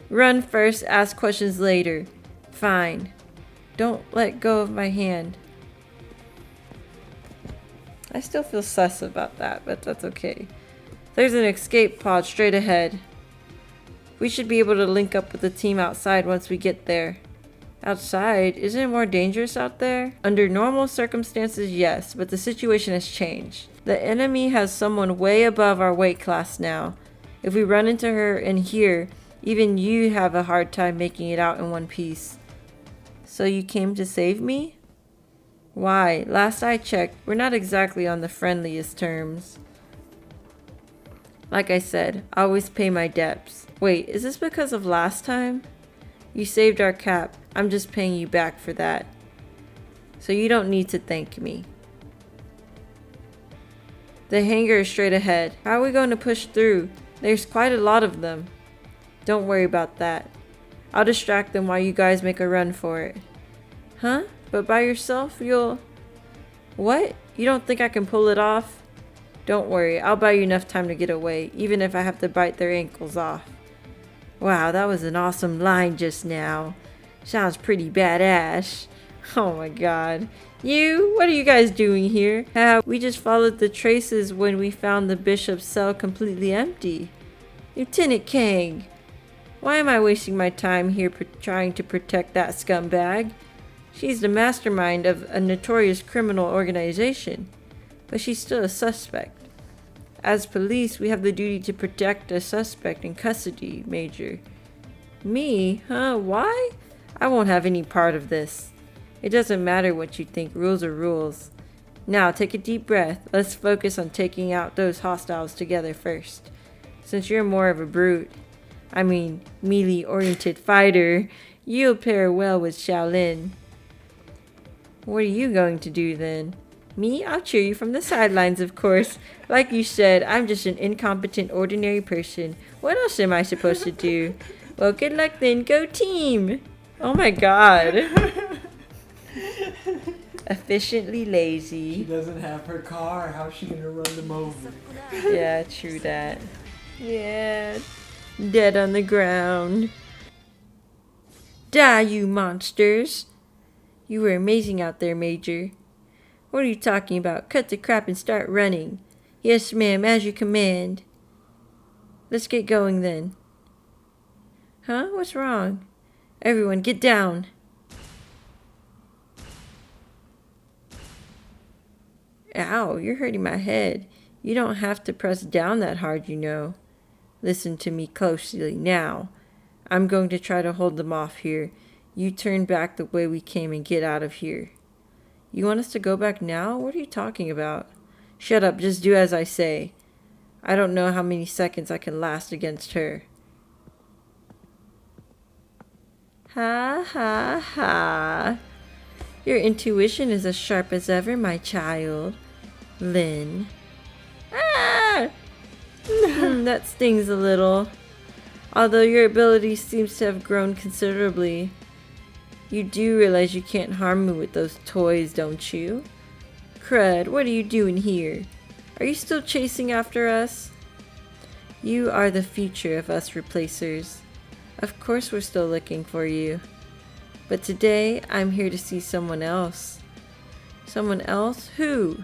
Run first, ask questions later. Fine. Don't let go of my hand. I still feel sus about that, but that's okay. There's an escape pod straight ahead. We should be able to link up with the team outside once we get there. Outside? Isn't it more dangerous out there? Under normal circumstances, yes, but the situation has changed. The enemy has someone way above our weight class now. If we run into her in here, even you have a hard time making it out in one piece. So you came to save me? Why? Last I checked, we're not exactly on the friendliest terms. Like I said, I always pay my debts. Wait, is this because of last time? You saved our cap. I'm just paying you back for that. So you don't need to thank me. The hangar is straight ahead. How are we going to push through? There's quite a lot of them. Don't worry about that. I'll distract them while you guys make a run for it. Huh? But by yourself, you'll... What? You don't think I can pull it off? Don't worry, I'll buy you enough time to get away, even if I have to bite their ankles off. Wow, that was an awesome line just now. Sounds pretty badass. Oh my god. What are you guys doing here? We just followed the traces when we found the bishop's cell completely empty. Lieutenant Kang, why am I wasting my time here trying to protect that scumbag? She's the mastermind of a notorious criminal organization, but she's still a suspect. As police, we have the duty to protect a suspect in custody, Major. Me? Huh? Why? I won't have any part of this. It doesn't matter what you think. Rules are rules. Now, take a deep breath. Let's focus on taking out those hostiles together first. Since you're more of a melee-oriented fighter, you'll pair well with Shaolin. What are you going to do then? Me? I'll cheer you from the sidelines, of course. Like you said, I'm just an incompetent, ordinary person. What else am I supposed to do? Well, good luck then. Go team! Oh my god. Efficiently lazy. She doesn't have her car. How's she gonna run them over? Yeah, true that. Yeah. Dead on the ground. Die, you monsters! You were amazing out there, Major. What are you talking about? Cut the crap and start running. Yes, ma'am, as you command. Let's get going then. Huh? What's wrong? Everyone, get down. Ow, you're hurting my head. You don't have to press down that hard, you know. Listen to me closely now. I'm going to try to hold them off here. You turn back the way we came and get out of here. You want us to go back now? What are you talking about? Shut up, just do as I say. I don't know how many seconds I can last against her. Ha ha ha. Your intuition is as sharp as ever, my child. Lynn. Ah! That stings a little. Although your ability seems to have grown considerably. You do realize you can't harm me with those toys, don't you? Crud, what are you doing here? Are you still chasing after us? You are the future of us replacers. Of course we're still looking for you. But today, I'm here to see someone else. Someone else? Who?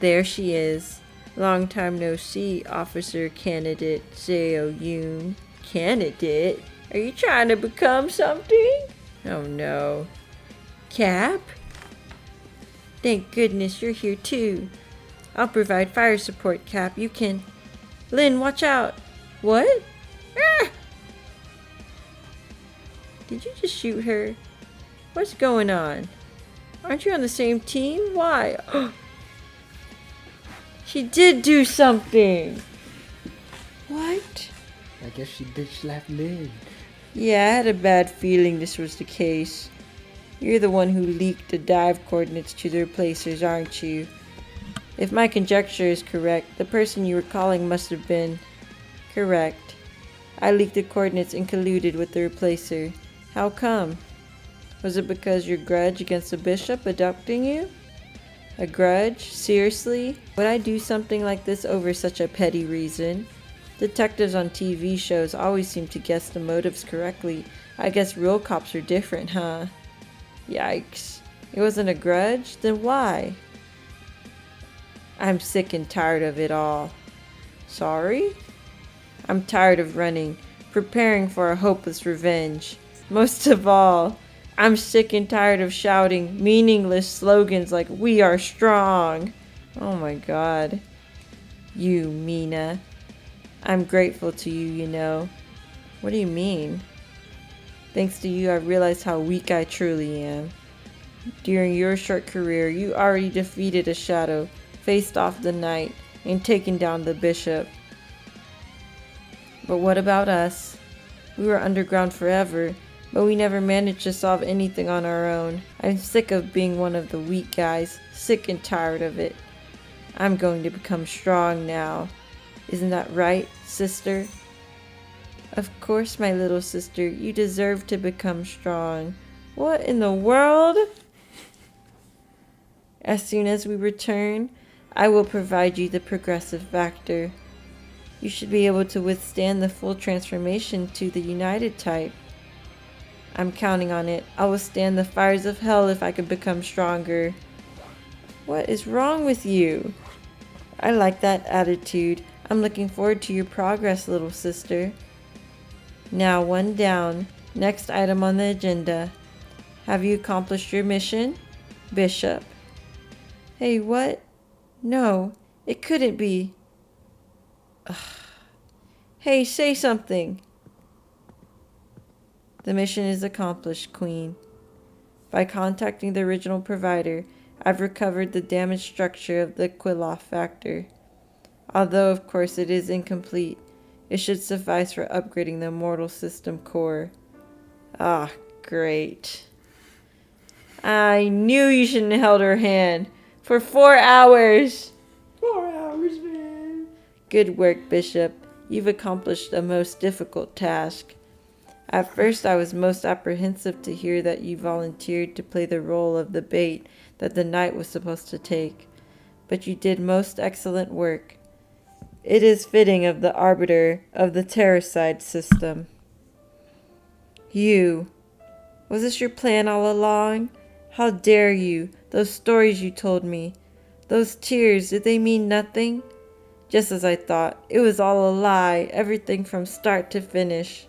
There she is. Long time no see, Officer Candidate Seo Yoon. Candidate? Are you trying to become something? Oh no. Cap? Thank goodness you're here too. I'll provide fire support, Cap. You can... Lynn, watch out! What? Ah! Did you just shoot her? What's going on? Aren't you on the same team? Why? She did do something! What? I guess she bitch slapped Lynn. Yeah, I had a bad feeling this was the case. You're the one who leaked the dive coordinates to the replacers, aren't you? If my conjecture is correct, the person you were calling must have been... correct. I leaked the coordinates and colluded with the replacer. How come? Was it because your grudge against the bishop abducting you? A grudge? Seriously? Would I do something like this over such a petty reason? Detectives on TV shows always seem to guess the motives correctly. I guess real cops are different, huh? Yikes. It wasn't a grudge? Then why? I'm sick and tired of it all. Sorry? I'm tired of running, preparing for a hopeless revenge. Most of all, I'm sick and tired of shouting meaningless slogans like "We are strong." Oh my god. You, Mina. I'm grateful to you, you know. What do you mean? Thanks to you, I've realized how weak I truly am. During your short career, you already defeated a shadow, faced off the knight, and taken down the bishop. But what about us? We were underground forever, but we never managed to solve anything on our own. I'm sick of being one of the weak guys, sick and tired of it. I'm going to become strong now. Isn't that right, sister? Of course, my little sister, you deserve to become strong. What in the world? As soon as we return, I will provide you the progressive factor. You should be able to withstand the full transformation to the United type. I'm counting on it. I'll withstand the fires of hell if I can become stronger. What is wrong with you? I like that attitude. I'm looking forward to your progress, little sister. Now, one down. Next item on the agenda. Have you accomplished your mission, Bishop? Hey, what? No, it couldn't be. Ugh. Hey, say something. The mission is accomplished, Queen. By contacting the original provider, I've recovered the damaged structure of the Quiloff factor. Although, of course, it is incomplete, it should suffice for upgrading the Immortal System core. Ah, great. I knew you shouldn't have held her hand. For 4 hours. 4 hours, man. Good work, Bishop. You've accomplished a most difficult task. At first, I was most apprehensive to hear that you volunteered to play the role of the bait that the knight was supposed to take. But you did most excellent work. It is fitting of the arbiter of the Counterside system. You. Was this your plan all along? How dare you? Those stories you told me. Those tears, did they mean nothing? Just as I thought. It was all a lie. Everything from start to finish.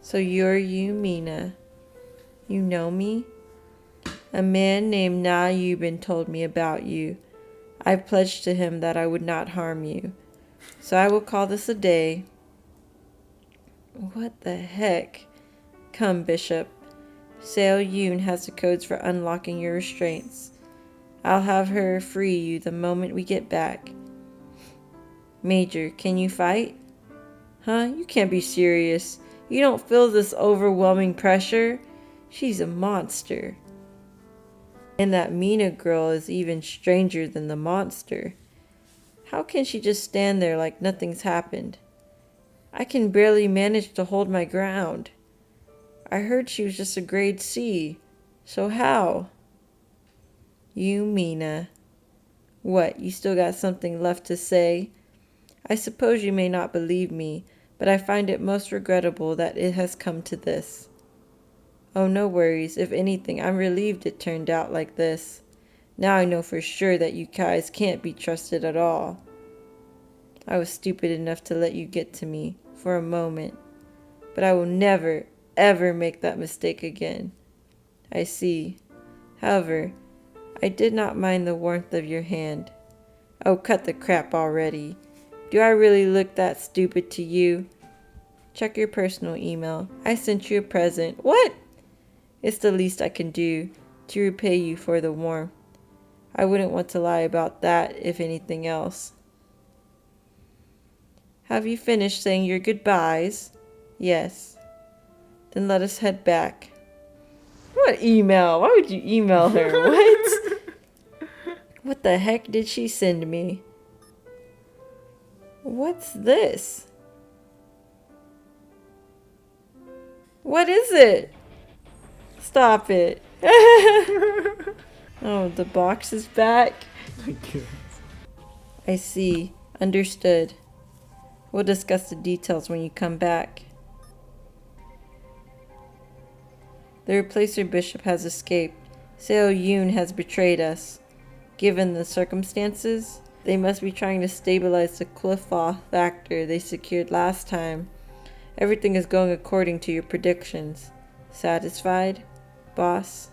So you're you, Mina. You know me? A man named Na Yubin told me about you. I pledged to him that I would not harm you. So I will call this a day. What the heck? Come, Bishop. Seo Yoon has the codes for unlocking your restraints. I'll have her free you the moment we get back. Major, can you fight? Huh? You can't be serious. You don't feel this overwhelming pressure? She's a monster. And that Mina girl is even stranger than the monster. How can she just stand there like nothing's happened? I can barely manage to hold my ground. I heard she was just a grade C. So how? You, Mina. What, you still got something left to say? I suppose you may not believe me, but I find it most regrettable that it has come to this. Oh, no worries. If anything, I'm relieved it turned out like this. Now I know for sure that you guys can't be trusted at all. I was stupid enough to let you get to me for a moment, but I will never, ever make that mistake again. I see. However, I did not mind the warmth of your hand. Oh, cut the crap already. Do I really look that stupid to you? Check your personal email. I sent you a present. What? It's the least I can do to repay you for the warmth. I wouldn't want to lie about that, if anything else. Have you finished saying your goodbyes? Yes. Then let us head back. What email? Why would you email her? What? What the heck did she send me? What's this? What is it? Stop it. Oh, the box is back. I see. Understood. We'll discuss the details when you come back. The replacer bishop has escaped. Seo Yoon has betrayed us. Given the circumstances, they must be trying to stabilize the Quiloff factor they secured last time. Everything is going according to your predictions. Satisfied, boss?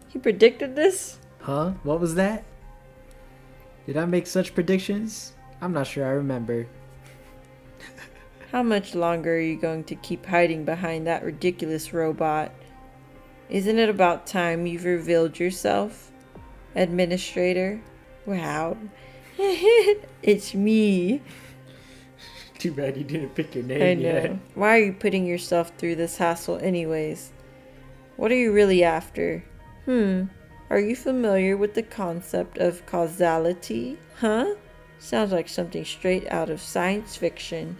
He predicted this? Huh? What was that? Did I make such predictions? I'm not sure I remember. How much longer are you going to keep hiding behind that ridiculous robot? Isn't it about time you've revealed yourself, Administrator? Wow. It's me. Too bad you didn't pick your name I know. Why are you putting yourself through this hassle anyways? What are you really after? Are you familiar with the concept of causality? Huh? Sounds like something straight out of science fiction.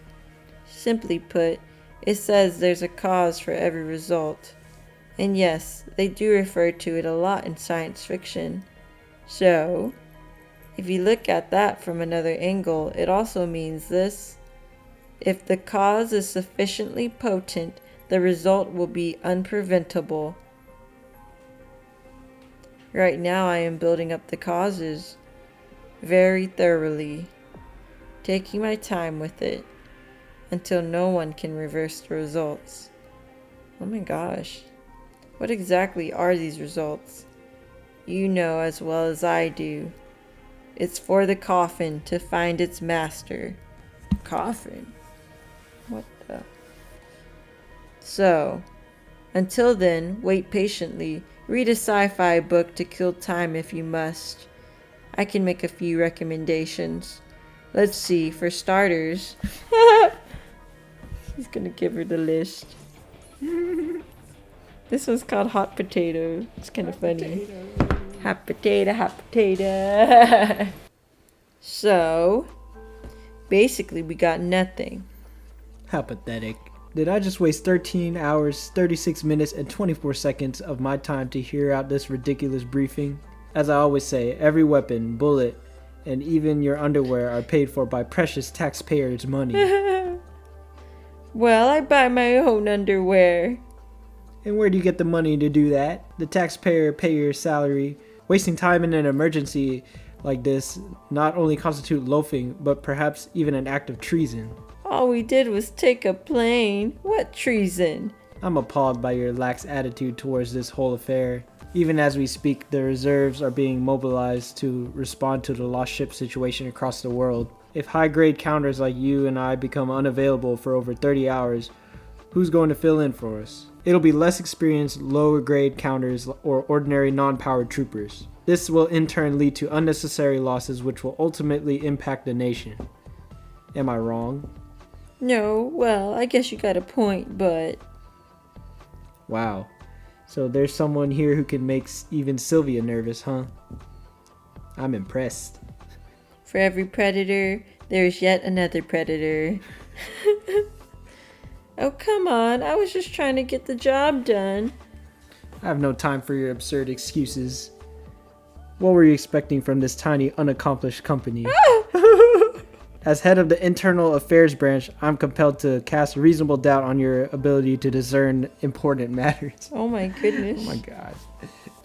Simply put, it says there's a cause for every result. And yes, they do refer to it a lot in science fiction. So, if you look at that from another angle, it also means this. If the cause is sufficiently potent, the result will be unpreventable. Right now I am building up the causes very thoroughly, taking my time with it until no one can reverse the results. Oh my gosh. What exactly are these results? You know as well as I do. It's for the coffin to find its master. Coffin? What the? So, until then, wait patiently. Read a sci-fi book to kill time if you must. I can make a few recommendations. Let's see, for starters... He's gonna give her the list. This one's called Hot Potato. It's kind of funny. Hot potato, hot potato. So, basically we got nothing. How pathetic. Did I just waste 13 hours, 36 minutes, and 24 seconds of my time to hear out this ridiculous briefing? As I always say, every weapon, bullet, and even your underwear are paid for by precious taxpayers' money. Well, I buy my own underwear. And where do you get the money to do that? The taxpayer pay your salary. Wasting time in an emergency like this not only constitute loafing, but perhaps even an act of treason. All we did was take a plane. What treason? I'm appalled by your lax attitude towards this whole affair. Even as we speak, the reserves are being mobilized to respond to the lost ship situation across the world. If high-grade counters like you and I become unavailable for over 30 hours, who's going to fill in for us? It'll be less experienced, lower-grade counters or ordinary non-powered troopers. This will in turn lead to unnecessary losses which will ultimately impact the nation. Am I wrong? No, well, I guess you got a point, but... Wow. So there's someone here who can make even Sylvia nervous, huh? I'm impressed. For every predator, there's yet another predator. Oh, come on. I was just trying to get the job done. I have no time for your absurd excuses. What were you expecting from this tiny, unaccomplished company? As head of the Internal Affairs Branch, I'm compelled to cast reasonable doubt on your ability to discern important matters. Oh my goodness. Oh my god.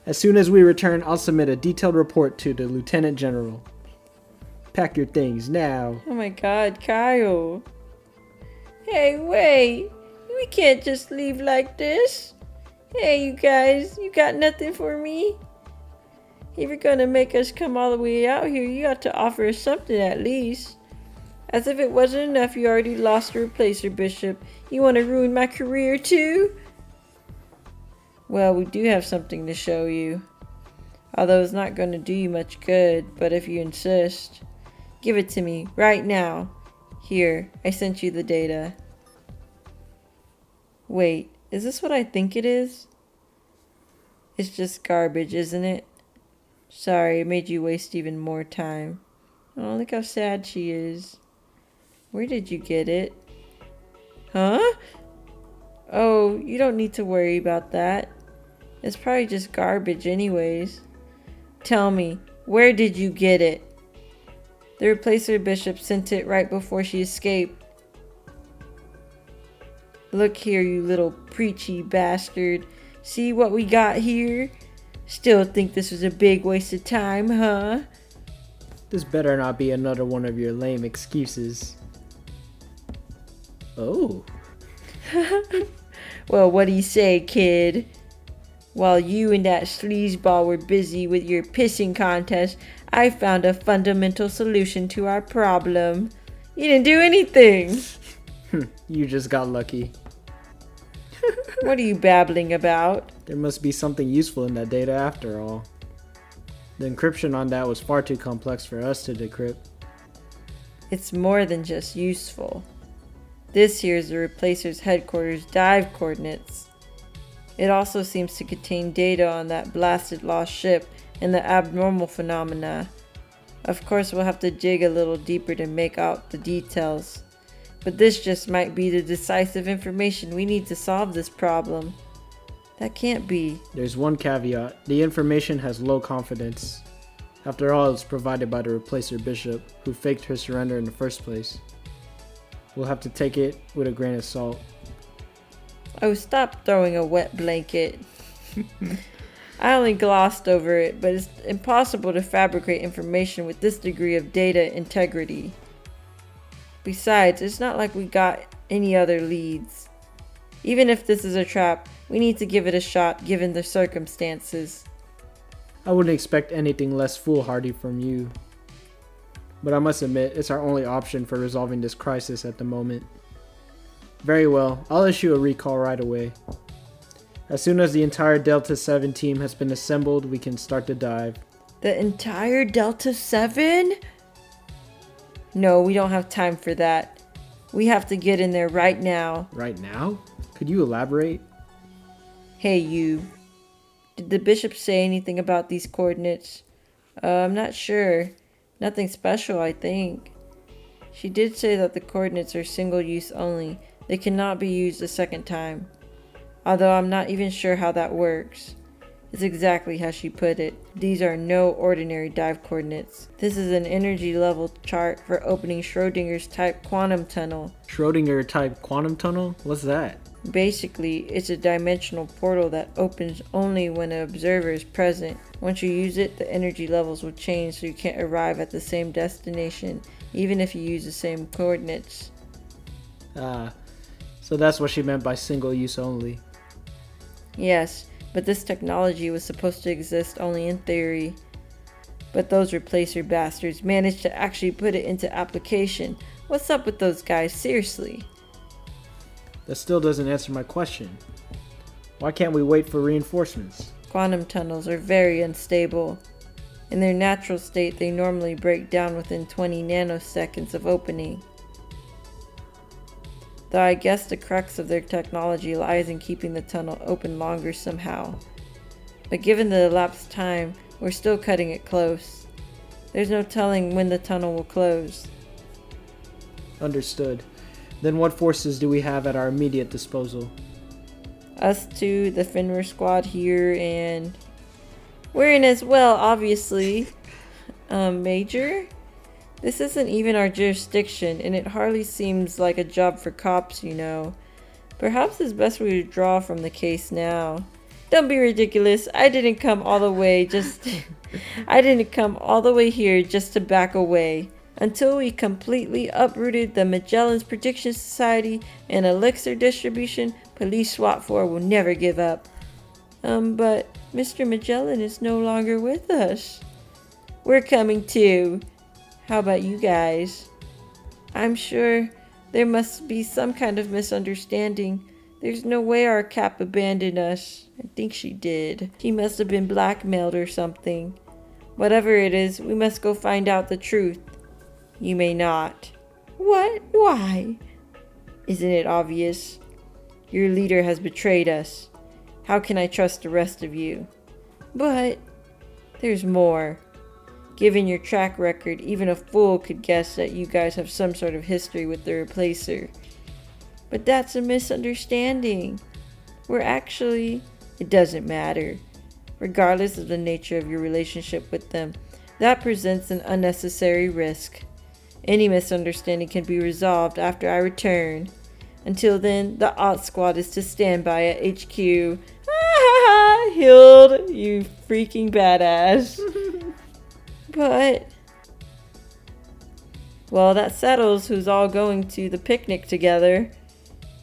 As soon as we return, I'll submit a detailed report to the Lieutenant General. Pack your things now. Oh my god, Kyle. Hey, wait. We can't just leave like this. Hey, you guys, you got nothing for me? If you're gonna make us come all the way out here, you got to offer us something at least. As if it wasn't enough, you already lost a replacer, Bishop. You want to ruin my career too? Well, we do have something to show you. Although it's not going to do you much good, but if you insist, give it to me right now. Here, I sent you the data. Wait, is this what I think it is? It's just garbage, isn't it? Sorry, it made you waste even more time. Oh, look how sad she is. Where did you get it? Huh? Oh, you don't need to worry about that. It's probably just garbage anyways. Tell me, where did you get it? The replacer bishop sent it right before she escaped. Look here, you little preachy bastard. See what we got here? Still think this was a big waste of time, huh? This better not be another one of your lame excuses. Oh. Well, what do you say, kid? While you and that sleazeball were busy with your pissing contest, I found a fundamental solution to our problem. You didn't do anything. You just got lucky. What are you babbling about? There must be something useful in that data after all. The encryption on that was far too complex for us to decrypt. It's more than just useful. This here is the Replacer's headquarters dive coordinates. It also seems to contain data on that blasted lost ship and the abnormal phenomena. Of course, we'll have to dig a little deeper to make out the details. But this just might be the decisive information we need to solve this problem. That can't be. There's one caveat. The information has low confidence. After all, it's provided by the Replacer Bishop, who faked her surrender in the first place. We'll have to take it with a grain of salt. Oh, stop throwing a wet blanket. I only glossed over it, but it's impossible to fabricate information with this degree of data integrity. Besides, it's not like we got any other leads. Even if this is a trap, we need to give it a shot given the circumstances. I wouldn't expect anything less foolhardy from you. But I must admit, it's our only option for resolving this crisis at the moment. Very well, I'll issue a recall right away. As soon as the entire Delta 7 team has been assembled, we can start the dive. The entire Delta 7? No, we don't have time for that. We have to get in there right now. Right now? Could you elaborate? Hey, you. Did the bishop say anything about these coordinates? I'm not sure. Nothing special, I think. She did say that the coordinates are single use only. They cannot be used a second time. Although I'm not even sure how that works. It's exactly how she put it. These are no ordinary dive coordinates. This is an energy level chart for opening Schrodinger's type quantum tunnel. Schrodinger type quantum tunnel? What's that? Basically, it's a dimensional portal that opens only when an observer is present. Once you use it, the energy levels will change so you can't arrive at the same destination, even if you use the same coordinates. So that's what she meant by single use only. Yes, but this technology was supposed to exist only in theory. But those replacer bastards managed to actually put it into application. What's up with those guys, seriously? That still doesn't answer my question. Why can't we wait for reinforcements? Quantum tunnels are very unstable. In their natural state, they normally break down within 20 nanoseconds of opening. Though I guess the crux of their technology lies in keeping the tunnel open longer somehow. But given the elapsed time, we're still cutting it close. There's no telling when the tunnel will close. Understood. Then what forces do we have at our immediate disposal? Us two, the Fenrir squad here, and we're in as well, obviously. Major? This isn't even our jurisdiction, and it hardly seems like a job for cops, you know. Perhaps it's best we withdraw from the case now. Don't be ridiculous. I didn't come all the way here just to back away. Until we completely uprooted the Magellan's Prediction Society and Elixir Distribution, Police SWAT 4 will never give up. But Mr. Magellan is no longer with us. We're coming too. How about you guys? I'm sure there must be some kind of misunderstanding. There's no way our Cap abandoned us. I think she did. He must have been blackmailed or something. Whatever it is, we must go find out the truth. You may not. What? Why? Isn't it obvious? Your leader has betrayed us. How can I trust the rest of you? But there's more. Given your track record, even a fool could guess that you guys have some sort of history with the Replacer. But that's a misunderstanding. It doesn't matter. Regardless of the nature of your relationship with them, that presents an unnecessary risk. Any misunderstanding can be resolved after I return. Until then, the Odd Squad is to stand by at HQ. Healed, you freaking badass. But, well, that settles who's all going to the picnic together.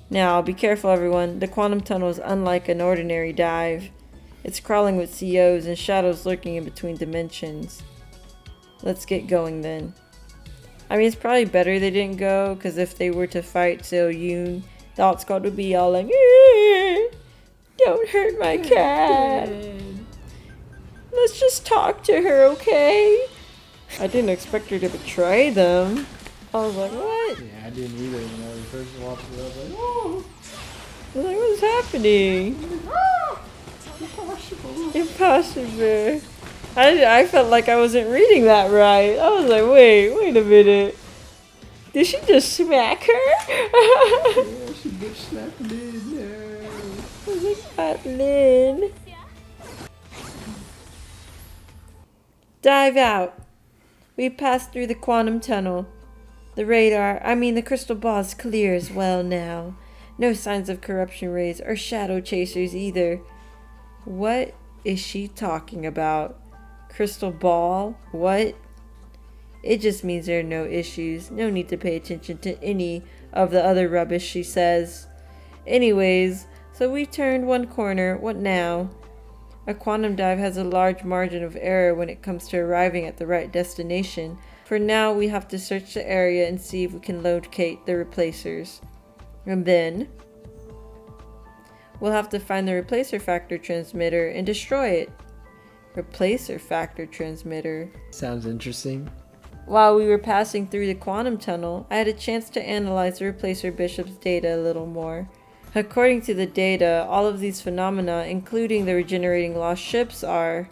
Now, be careful everyone, the quantum tunnel is unlike an ordinary dive. It's crawling with COs and shadows lurking in between dimensions. Let's get going then. I mean, it's probably better they didn't go, because if they were to fight Seo Yoon, the alt squad would be all like, don't hurt my cat. Let's just talk to her, okay? I didn't expect her to betray them. I was like, what? Yeah, I didn't either when I was first watching it. I was like, oh! I was like, what's happening? Impossible. I felt like I wasn't reading that right. I was like, wait a minute. Did she just smack her? Yeah, she bitch slapped Lynn. Yeah. I was like, that Lynn. Dive out. We passed through the quantum tunnel. The crystal ball is clear as well now. No signs of corruption rays or shadow chasers either. What is she talking about? Crystal ball? What? It just means there are no issues. No need to pay attention to any of the other rubbish she says. Anyways, so we turned one corner. What now? A quantum dive has a large margin of error when it comes to arriving at the right destination. For now, we have to search the area and see if we can locate the replacers. And then we'll have to find the replacer factor transmitter and destroy it. Replacer factor transmitter. Sounds interesting. While we were passing through the quantum tunnel, I had a chance to analyze the replacer bishop's data a little more. According to the data, all of these phenomena, including the regenerating lost ships, are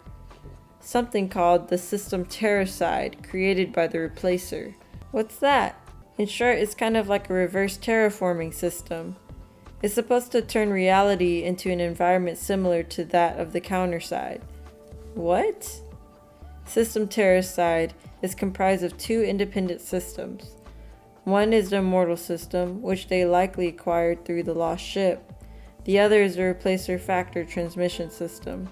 something called the system Counterside, created by the replacer. What's that? In short, it's kind of like a reverse terraforming system. It's supposed to turn reality into an environment similar to that of the Counterside. What? System Counterside is comprised of two independent systems. One is the immortal system, which they likely acquired through the lost ship. The other is the replacer factor transmission system.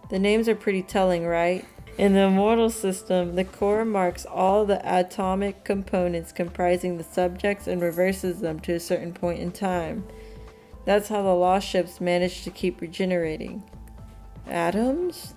The names are pretty telling, right? In the immortal system, the core marks all the atomic components comprising the subjects and reverses them to a certain point in time. That's how the lost ships manage to keep regenerating. Atoms?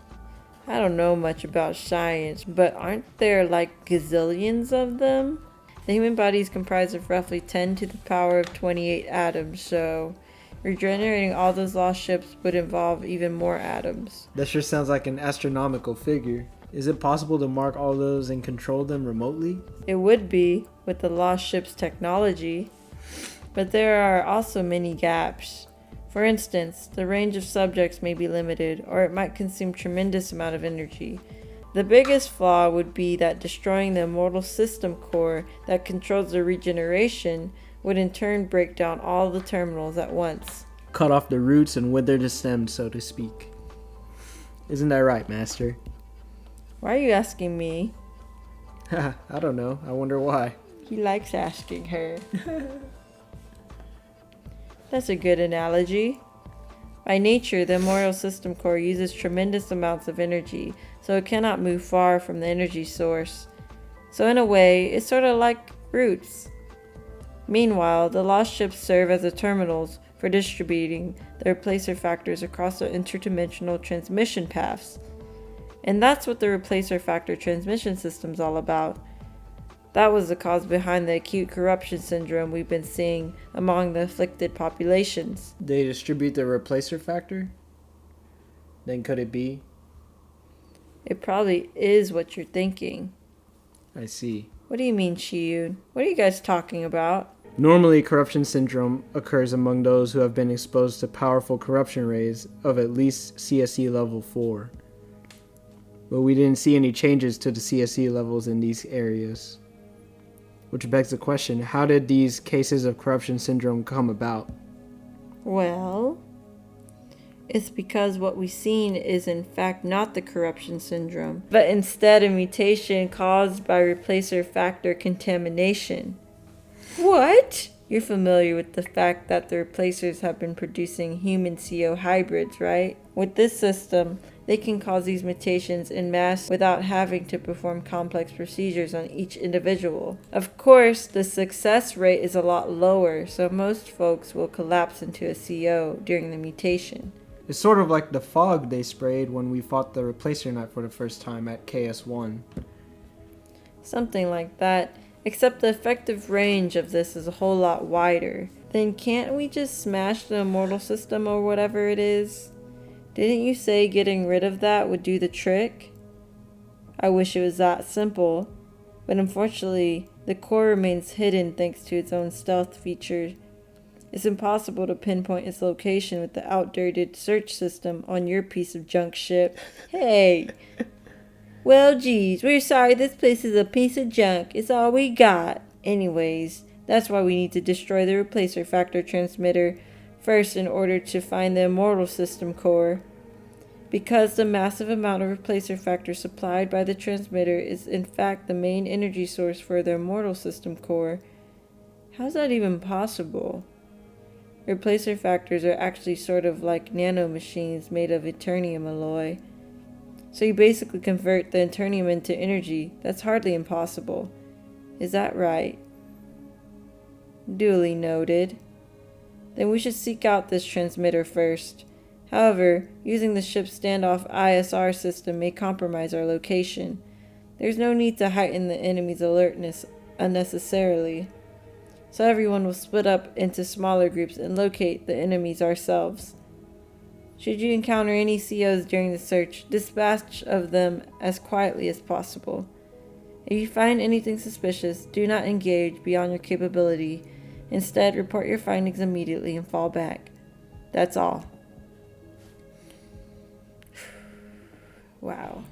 I don't know much about science, but aren't there like gazillions of them? The human body is comprised of roughly 10 to the power of 28 atoms, so regenerating all those lost ships would involve even more atoms. That sure sounds like an astronomical figure. Is it possible to mark all those and control them remotely? It would be, with the lost ship's technology. But there are also many gaps. For instance, the range of subjects may be limited, or it might consume tremendous amount of energy. The biggest flaw would be that destroying the immortal system core that controls the regeneration would in turn break down all the terminals at once. Cut off the roots and wither the stems, so to speak. Isn't that right, Master? Why are you asking me? I don't know. I wonder why. He likes asking her. That's a good analogy. By nature, the immortal system core uses tremendous amounts of energy, so it cannot move far from the energy source. So in a way, it's sort of like roots. Meanwhile, the lost ships serve as the terminals for distributing the replacer factors across the interdimensional transmission paths. And that's what the replacer factor transmission system's all about. That was the cause behind the acute corruption syndrome we've been seeing among the afflicted populations. They distribute the replacer factor? Then could it be? It probably is what you're thinking. I see. What do you mean, Chiyun? What are you guys talking about? Normally, corruption syndrome occurs among those who have been exposed to powerful corruption rays of at least CSE level 4. But we didn't see any changes to the CSE levels in these areas. Which begs the question, how did these cases of corruption syndrome come about? Well, it's because what we've seen is in fact not the corruption syndrome, but instead a mutation caused by replacer factor contamination. What? You're familiar with the fact that the replacers have been producing human CO hybrids, right? With this system, they can cause these mutations en masse without having to perform complex procedures on each individual. Of course, the success rate is a lot lower, so most folks will collapse into a CO during the mutation. It's sort of like the fog they sprayed when we fought the replacer knight for the first time at KS1. Something like that, except the effective range of this is a whole lot wider. Then can't we just smash the immortal system or whatever it is? Didn't you say getting rid of that would do the trick? I wish it was that simple, but unfortunately, the core remains hidden thanks to its own stealth feature. It's impossible to pinpoint its location with the outdated search system on your piece of junk ship. Hey! Well, geez, we're sorry this place is a piece of junk. It's all we got. Anyways, that's why we need to destroy the replacer factor transmitter first in order to find the immortal system core. Because the massive amount of replacer factor supplied by the transmitter is in fact the main energy source for the immortal system core. How's that even possible? Replacer factors are actually sort of like nanomachines made of Eternium alloy. So you basically convert the Eternium into energy. That's hardly impossible. Is that right? Duly noted. Then we should seek out this transmitter first. However, using the ship's standoff ISR system may compromise our location. There's no need to heighten the enemy's alertness unnecessarily. So everyone will split up into smaller groups and locate the enemies ourselves. Should you encounter any COs during the search, dispatch of them as quietly as possible. If you find anything suspicious, do not engage beyond your capability. Instead, report your findings immediately and fall back. That's all. Wow.